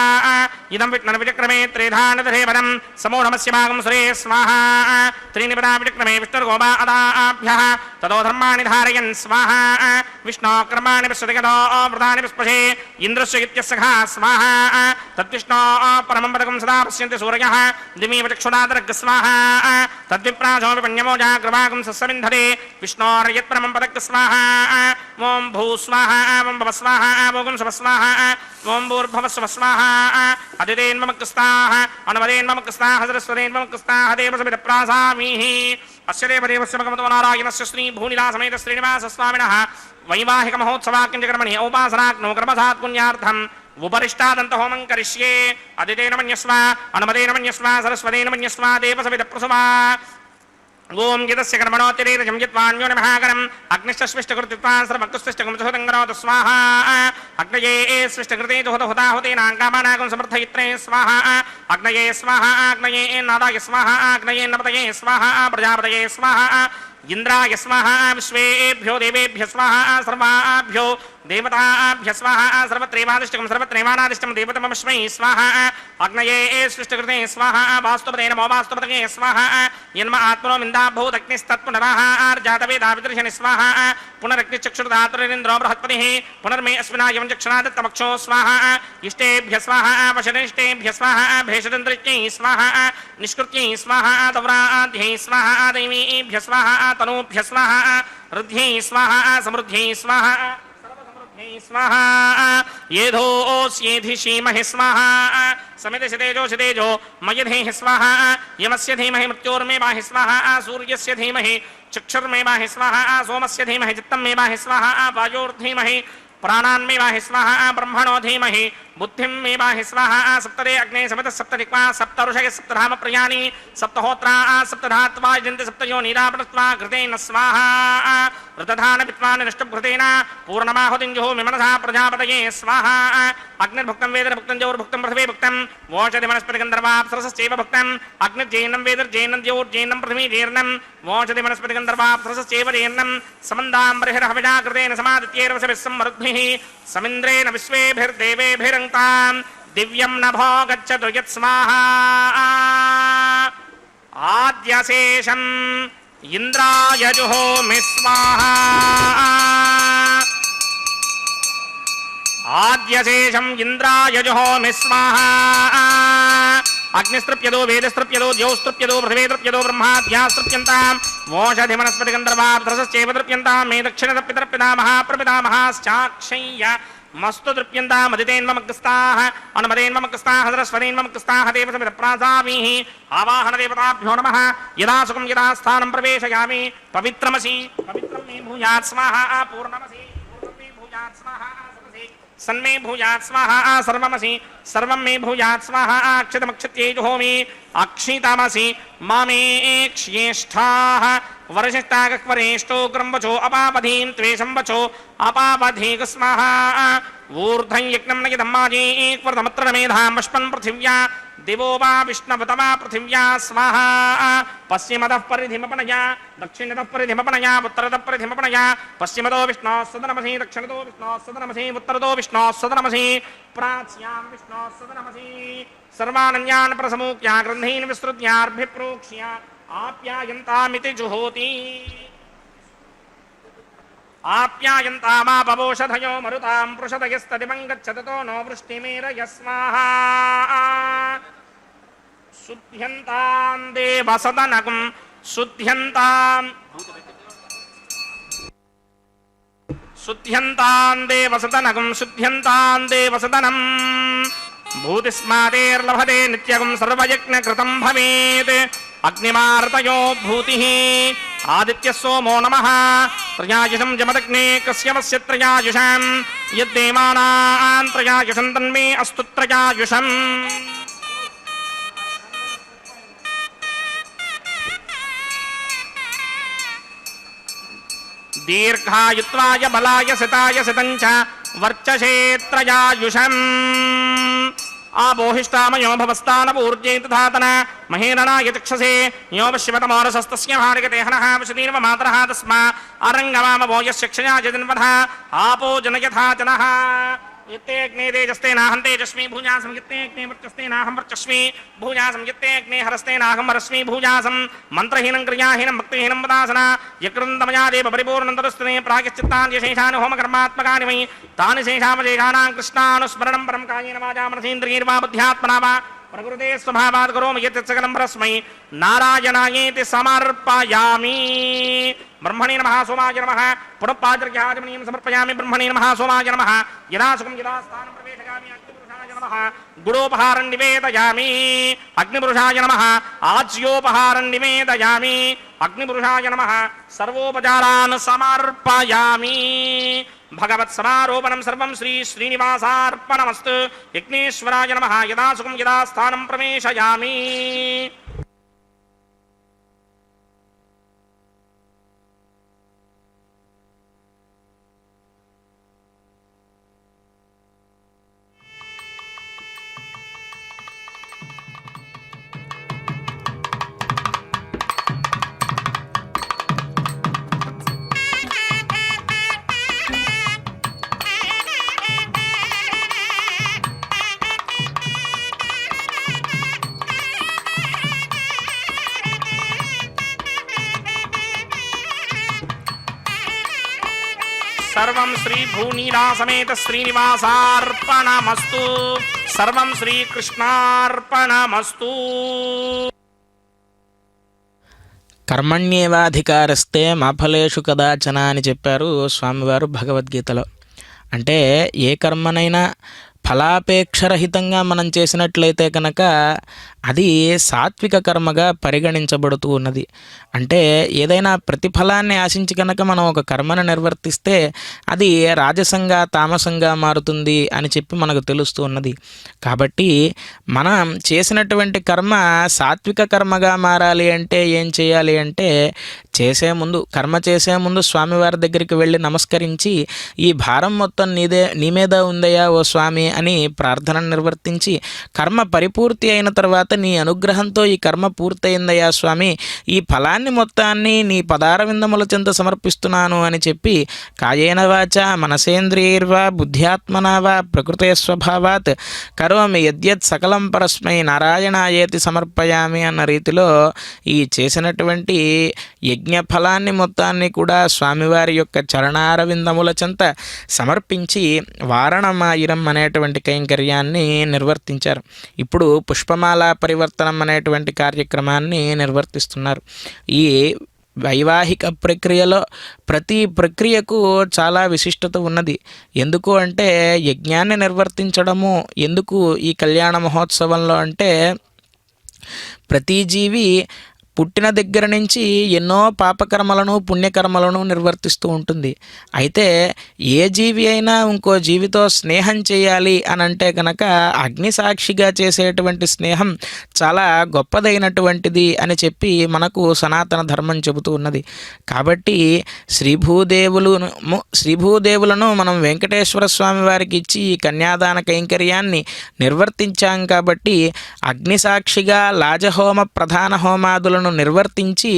ఇదం విఘ్నర్విక్రమే త్రేధానదధేవనం సమూఢమస్య భాగం సురే స్వాహా త్రీనిపదా విక్రమే విష్ణుర్గోపా అదాభ్యః తదో ధర్మాణి ధారయన్ స్వాహా విష్ణో కర్మాణి విశ్వదిగతో వృధాని విస్పశే ఇంద్రస్య ఇత్యస్సఖా స్వాహా తద్విష్ణో పరమం పదకం సదా పశ్యంతి సూర్యః దివీవ చక్షురాదరగ్ స్వాహా తద్విప్రాజో విపణ్యమో జాగ్రవాగం సస్సవింధతే విష్ణోర్యత్పరమం పదక్ స్వాహా ఓం భూ స్వాహా ఓం భవ స్వాహా ఓం శుభ స్వాహా ఓం భూర్భవ స్వ స్వాహా అదితేన్మమగ్రస్తాః అనుమదేన్మమగ్రస్తాః సరస్వతేన్మమగ్రస్తాః దేవసమిదప్రాసామీః అస్య దేవదేవస్య భగవతో నారాయణస్య శ్రీ భూనిలాసమేత శ్రీనివాస స్వామినః వైవాహిక మహోత్సవాఖ్యండకర్మణి ఉపాసనాగ్నౌ కర్మసాత్ పుణ్యార్థం ఉపరిష్టాదంత హోమం కరిష్యే అదితేన మన్యస్వ అనుమదేన మన్యస్వ సరస్వతేన మన్యస్వ దేవసవిదప్రథమ ఓం యదస్య కర్మణోతిరేదజం యత్వాన్యోని మహాగణం అగ్నిశ్చస్విష్టకృతిత్వాన్ సర్వక్తుస్విష్టకం సుహృతంగరోతు స్వాహా అగ్నయే స్విష్టకృతే దుహుతహుతాహుతేనాంకామానాగం సమర్థయిత్రే స్వాహా అగ్నయే స్వాహా అగ్నయే నాదాయ స్వాహా అగ్నయే నపతయే స్వాహా ప్రజాపతయే స్వాహా ఇంద్రాయ స్వాహా విశ్వేభ్యో దేవేభ్య స్వాహా సర్వాభ్యో देवताभ्य स्वाहा सर्वत्रैवादिष्टकं सर्वत्रैवानादिष्टं देवतमस्मै स्वाहा अग्नये सृष्टिकृते स्वाहा वास्तुपते नमो वास्तुपतये स्वाहा यन्म आत्मनो मिन्दाभूतग्निस्तत्पुनराहार्जातवेदाविदर्शनि स्वाहा पुनरग्निचक्षुर्धातुरिन्द्रो बृहत्पतिः पुनर्मे अस्मिनायं चक्षुरादित्यमक्षो स्वाहा इष्टेभ्य स्वाहा वशनिष्टेभ्य स्वाहा भेषदन्तरित्यै स्वाहा निष्कृत्यै स्वाहा दौराध्यै स्वाहा दैवीभ्य स्वाहा तनूभ्य स्वाहा रुद्ध्यै स्वाहा समृद्ध्यै स्वाहा स्वाहा येधोऽस्येधि श्रीमहि स्वाहा समितिशतेजो मयधेः स्वाहा यमस्य धीमहि मृत्योर्मे बाहि स्वाहा सूर्यस्य धीमहि चक्षुर्मे बाहि स्वाहा सोमस्य धीमहि चित्तं मे बाहि स्वाहा वायोर्धीमहि प्राणान्मे बाहि स्वाहा ब्रह्मणो धीमहि बुद्धिं मे बाहि स्वाहा सप्तदे अग्ने सप्त सप्तदिक्वा सप्तऋषय सप्तधाम प्रियाणि सप्तहोत्रा सप्तधात्वा यजन्ति सप्तयो नीरापणत्वा घृतेन स्वाहा ऋतधान विद्वान् निष्टुभृतेन पूर्णमाहुतिञ्जुहोमि मनसा प्रजापतये स्वाहा अग्निर्भुक्तं वेदर्भुक्तं जौर्भुक्तं पृथिवी भुक्तं वोचति वनस्पतिगन्धर्वाप्सरसश्चैव भुक्तं अग्निर्जैनं वेदर्जैनं द्यौर्जैनं पृथिवी जीर्णं वोचति वनस्पतिगन्धर्वाप्सरसश्चैव जीर्णं समन्दाम्बरिहरहविषा कृतेन समादित्यैर्वशभिः सम्मरुद्भिः समिन्द्रेण विश्वेभिर्देवेभिरङ्क्तां दिव्यं नभो गच्छतु यत्स्वाहा आद्यशेषम् इंद्राय जुहोमि स्वाहा आद्यशेषम् इंद्राय जुहोमि स्वाहा अग्निस्तृप्यदो वेदस्तृप्यदो द्यौस्तृप्यदो पृथिवीतृप्यदो ब्रह्माद्यास्तृप्यन्तां वोषधि वनस्पतिगन्धर्वाप्सरसश्चैव तृप्यन्तां मे दक्षिणतर्पितर्पिता महाप्रपितामहाश्चाक्षय्य मस्तु तृप्यन्तामदितेन्वमग्रस्ताः अनुमदेन्वमग्रस्ताः सरस्वतीन्वमग्रस्ताः देवसमितप्रासामीः आवाहनदेवताभ्यो नमः यदा सुखं यदा स्थानं प्रवेशयामि पवित्रमसि पवित्रं मे भूयात् स्वाहा पूर्णमसि पूर्णं मे भूयात् स्वाहा सन्मे भूयात् स्वाहा सर्वमसि सर्वं मे भूयात् स्वाहा अक्षतमक्षत्यै जुहोमि अक्षितामसि मामेक्ष्येष्ठाः वरशिष्टागक्वरेष्टो ग्रम्वचो अपापधीं त्वेषं वचो अपापधीक स्वाहा ऊर्ध्वं यज्ञं न यदम्माजीक्वर्धमत्र मेधां पुष्पन् पृथिव्या दिवो वा विष्णवतमा पृथिव्या स्वाहा पश्चिमतः परिधिमपनया दक्षिणतः परिधिमपनया उत्तरतः परिधिमपनया पश्चिमतो विष्णोः सदनमसि दक्षिणतो विष्णोः सदनमसि उत्तरतो विष्णोः सदनमसि प्राच्यां विष्णोः सदनमसि सर्वानन्यान् प्रसमूक्या ग्रन्थीन् विस्तृत्यार्भिप्रोक्ष्य आप्यायन्तामिति जुहोति आप्यायन्तामापवोषधयो मरुतां पृषदयस्तदिवं गच्छततो नो वृष्टिमेरय स्वाहा शुद्ध्यन्तां देवसदनकं शुद्ध्यन्तां देवसदनकं शुद्ध्यन्तां देवसदनं भूतिस्मादेर्लभते नित्यगं सर्वयज्ञकृतं भवेत् अग्निमार्तयो भूतिः आदित्यः सोमो नमः त्रयायुषं जमदग्ने कस्यमस्य त्रयायुषं यद्देवानां त्रयायुषं तन्मे अस्तु त्रयायुषम् दीर्घायुत्वाय बलाय सिताय सितञ्च वर्चसे त्रयायुषम् आबोहिष्टामयो भवस्तानपूर्जै तथातन महेरणाय चक्षसे यो पश्यमतमोरसस्तस्य भार्गते हनः वशतीर्व मातरः तस्मा अरङ्गवामवो यस्य क्षया जन्वधः आपो जनयथा जनः यत्ते अग्ने तेजस्तेनाहं तेजस्मि भूजासं यत्ते अग्ने वर्चस्तेनाहं वर्चस्मि भूजासं यत्ते अग्ने हरस्तेनाहं हरस्मि भूजासं मन्त्रहीनं क्रियाहीनं भक्तिहीनं वदासना यकृन्दमया देव परिपूर्णन्तरस्तुने प्रायश्चित्तानि शेषानि होमकर्मात्मकानि वै तानि शेषामशेषाणां कृष्णानुस्मरणं परं कायेन वाचा मनसेन्द्रियैर्वा बुद्ध्यात्मना वा प्रकृते स्वभावात् करोमि यत् सकलं परस्मै नारायणायेति समर्पयामि ब्रह्मणे नमः सोमाय नमः पुनःपाद्रघ्याजमनीं समर्पयामि ब्रह्मणे नमः सोमाय नमः यदा सुखं यदा स्थानं प्रवेशयामि अग्निपुरुषाय नमः गुडोपहारं निवेदयामि अग्निपुरुषाय नमः आज्योपहारं निवेदयामि अग्निपुरुषाय नमः सर्वोपचारान् समर्पयामि भगवत्समारोपणं सर्वं श्री श्रीनिवासार्पणमस्तु यज्ञेश्वराय नमः यदा सुखं यदा स्थानं प्रवेशयामि సర్వం శ్రీ భూనీలా సమేత శ్రీనివాసార్పణమస్తు. సర్వం శ్రీకృష్ణార్పణమస్తు. కర్మణ్యేవాధికారస్తే మా ఫలేషు కదాచన అని చెప్పారు స్వామివారు భగవద్గీతలో. అంటే ఏ కర్మనైనా ఫలాపేక్షరహితంగా మనం చేసినట్లయితే కనుక అది సాత్విక కర్మగా పరిగణించబడుతూ ఉన్నది. అంటే ఏదైనా ప్రతిఫలాన్ని ఆశించి కనుక మనం ఒక కర్మను నిర్వర్తిస్తే అది రాజసంగా తామసంగా మారుతుంది అని చెప్పి మనకు తెలుస్తూ ఉన్నది. కాబట్టి మనం చేసినటువంటి కర్మ సాత్విక కర్మగా మారాలి అంటే ఏం చేయాలి అంటే కర్మ చేసే ముందు స్వామివారి దగ్గరికి వెళ్ళి నమస్కరించి ఈ భారం మొత్తం నీ మీద ఉందయ్యా ఓ స్వామి అని ప్రార్థన నిర్వర్తించి కర్మ పరిపూర్తి అయిన తర్వాత నీ అనుగ్రహంతో ఈ కర్మ పూర్తయిందయ్యా స్వామి, ఈ ఫలాన్ని మొత్తాన్ని నీ పదారవిందముల చెంత సమర్పిస్తున్నాను అని చెప్పి కాయేన వాచ మనసేంద్రియైర్వా బుద్ధ్యాత్మనా వా ప్రకృతే స్వభావాత్ కరోమి యద్యత్ సకలం పరస్మై నారాయణాయేతి సమర్పయామి అన్న రీతిలో ఈ చేసినటువంటి యజ్ఞ ఫలాన్ని మొత్తాన్ని కూడా స్వామివారి యొక్క చరణారవిందముల చెంత సమర్పించి వారణమాయిరం అనేటువంటి కైంకర్యాన్ని నిర్వర్తించారు. ఇప్పుడు పుష్పమాల పరివర్తనం అనేటువంటి కార్యక్రమాన్ని నిర్వర్తిస్తున్నారు. ఈ వైవాహిక ప్రక్రియలో ప్రతి ప్రక్రియకు చాలా విశిష్టత ఉన్నది. ఎందుకు అంటే యజ్ఞాన్ని నిర్వర్తించడము ఎందుకు ఈ కళ్యాణ మహోత్సవంలో అంటే ప్రతి జీవి పుట్టిన దగ్గర నుంచి ఎన్నో పాపకర్మలను పుణ్యకర్మలను నిర్వర్తిస్తూ ఉంటుంది. అయితే ఏ జీవి అయినా ఇంకో జీవితో స్నేహం చేయాలి అని అంటే కనుక అగ్నిసాక్షిగా చేసేటువంటి స్నేహం చాలా గొప్పదైనటువంటిది అని చెప్పి మనకు సనాతన ధర్మం చెబుతూ ఉన్నది. కాబట్టి శ్రీభూదేవులను మనం వెంకటేశ్వర స్వామి వారికి ఇచ్చి ఈ కన్యాదాన కైంకర్యాన్ని నిర్వర్తించాం. కాబట్టి అగ్నిసాక్షిగా లాజహోమ ప్రధాన హోమాదులను నిర్వర్తించి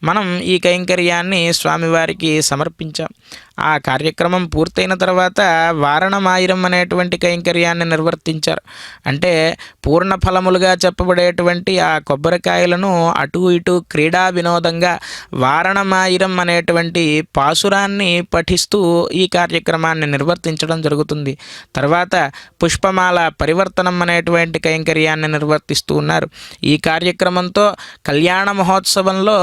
మనం ఈ కైంకర్యాన్ని స్వామివారికి సమర్పించాం. ఆ కార్యక్రమం పూర్తయిన తర్వాత వారణమాయిరం అనేటువంటి కైంకర్యాన్ని నిర్వర్తించారు. అంటే పూర్ణ ఫలములుగా చెప్పబడేటువంటి ఆ కొబ్బరికాయలను అటు ఇటు క్రీడా వినోదంగా వారణమాయిరం అనేటువంటి పాసురాన్ని పఠిస్తూ ఈ కార్యక్రమాన్ని నిర్వర్తించడం జరుగుతుంది. తర్వాత పుష్పమాల పరివర్తనం అనేటువంటి కైంకర్యాన్ని నిర్వర్తిస్తూ ఉన్నారు. ఈ కార్యక్రమంతో కళ్యాణ మహోత్సవంలో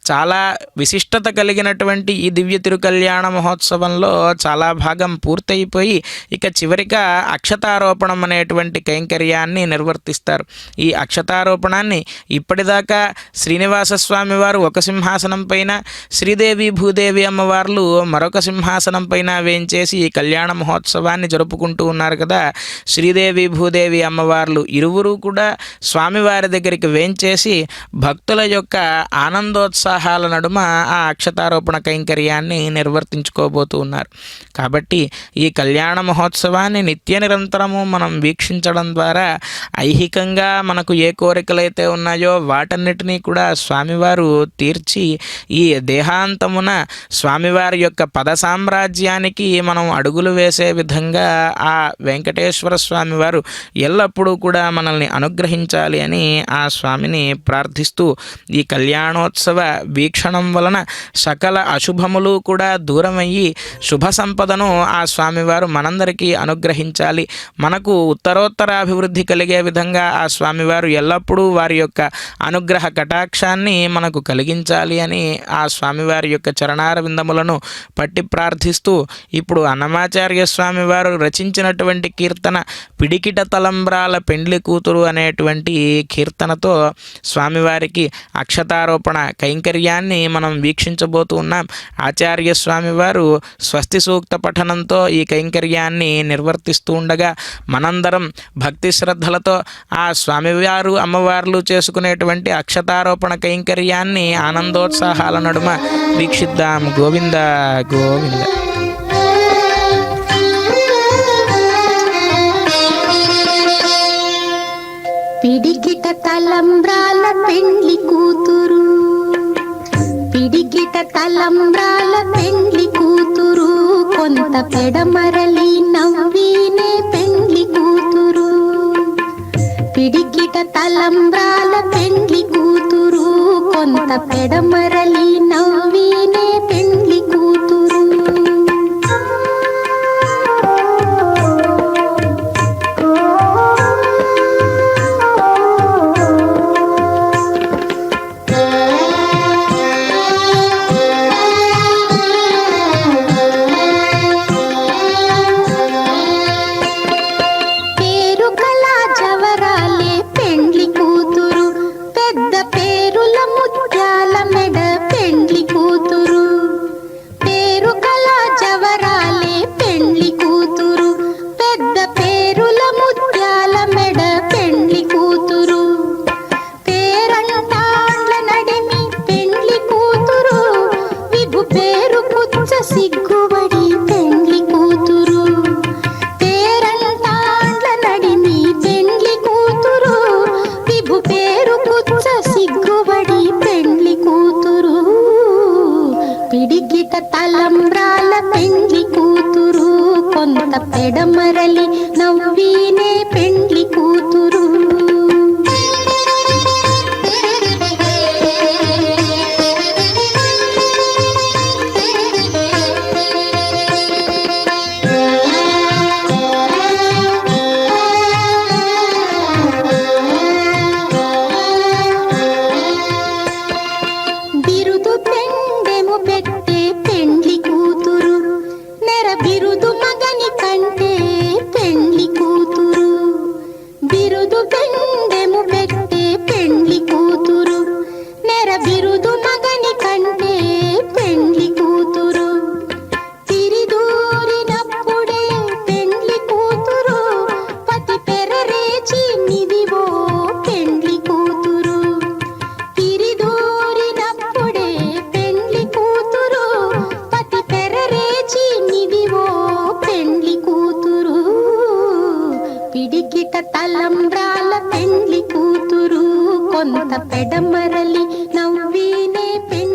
చాలా విశిష్టత కలిగినటువంటి ఈ దివ్య తిరుకల్యాణ మహోత్సవంలో చాలా భాగం పూర్తయిపోయి ఇక చివరిగా అక్షతారోపణం అనేటువంటి కైంకర్యాన్ని నిర్వర్తిస్తారు. ఈ అక్షతారోపణాన్ని ఇప్పటిదాకా శ్రీనివాస స్వామి వారు ఒక సింహాసనం పైన, శ్రీదేవి భూదేవి అమ్మవార్లు మరొక సింహాసనం పైన వేంచేసి ఈ కళ్యాణ మహోత్సవాన్ని జరుపుకుంటూ ఉన్నారు కదా. శ్రీదేవి భూదేవి అమ్మవార్లు ఇరువురు కూడా స్వామివారి దగ్గరికి వేంచేసి భక్తుల యొక్క ఆనందోత్సాహాల నడుమ ఆ అక్షతారోపణ కైంకర్యాన్ని నిర్వర్తించుకోబోతూ ఉన్నారు. కాబట్టి ఈ కళ్యాణ మహోత్సవాన్ని నిత్య నిరంతరము మనం వీక్షించడం ద్వారా ఐహికంగా మనకు ఏ కోరికలైతే ఉన్నాయో వాటన్నిటినీ కూడా స్వామివారు తీర్చి ఈ దేహాంతమున స్వామివారి యొక్క పద సామ్రాజ్యానికి మనం అడుగులు వేసే విధంగా ఆ వెంకటేశ్వర స్వామివారు ఎల్లప్పుడూ కూడా మనల్ని అనుగ్రహించాలి అని ఆ స్వామిని ప్రార్థిస్తూ ఈ కళ్యాణోత్సవ వీక్షణం వలన సకల అశుభములు కూడా దూరమయ్యి శుభ సంపదను ఆ స్వామివారు మనందరికీ అనుగ్రహించాలి, మనకు ఉత్తరోత్తరాభివృద్ధి కలిగే విధంగా ఆ స్వామివారు ఎల్లప్పుడూ వారి యొక్క అనుగ్రహ కటాక్షాన్ని మనకు కలిగించాలి అని ఆ స్వామివారి యొక్క చరణారవిందములను పట్టి ప్రార్థిస్తూ ఇప్పుడు అన్నమాచార్య స్వామివారు రచించినటువంటి కీర్తన పిడికిట తలంబ్రాల పెండ్లి కూతురు అనేటువంటి కీర్తనతో స్వామివారికి అక్షతారోపణ కైంకర్యాన్ని మనం వీక్షించబోతూ ఉన్నాం. ఆచార్య స్వామివారు స్వస్తి సూక్త పఠనంతో ఈ కైంకర్యాన్ని నిర్వర్తిస్తూ ఉండగా మనందరం భక్తి శ్రద్ధలతో ఆ స్వామివారు అమ్మవార్లు చేసుకునేటువంటి అక్షతారోపణ కైంకర్యాన్ని ఆనందోత్సాహాల నడుమ వీక్షిద్దాం. గోవింద గోవింద. పిడికిట తలంబ్రాల పెండ్లి కూతురు, పిడికిట తలంబ్రాల పెండ్లి కూతురు, కొంత పెడమరలి నవ్వినే పెండ్లి కూతురు. పిడికిట తలంబ్రాల పెండ్లి కూతురు, కొంత పెడమరలి నవ్వినే పెండ్లి కూతురు. పెడమరలి నవ్వీనే పెండ్లి కూతురు. బిరుదు పెండెము పెట్టే పెండ్లి కూతురు, నెర బిరుదు మగని కంటే పెండ్లి కూతురు. బిరుదు పెండెము పెట్టే పెండ్లి కూతురు, నెర బిరుదు మగని కంటే పెండ్లి కూతురు. తిరిదూరినప్పుడే పెండ్లి కూతురు, పతి పెరరేచి నిదివో పెండ్లి కూతురు. తిరిదూరినప్పుడే పెండ్లి కూతురు, పతి పెరరేచి నిదివో పెండ్లి కూతురు. పిడికిట తలంబ్రాల పెండ్లి కూతురు, కొంత పెడమరలి నవ్వీనే పెండ్లి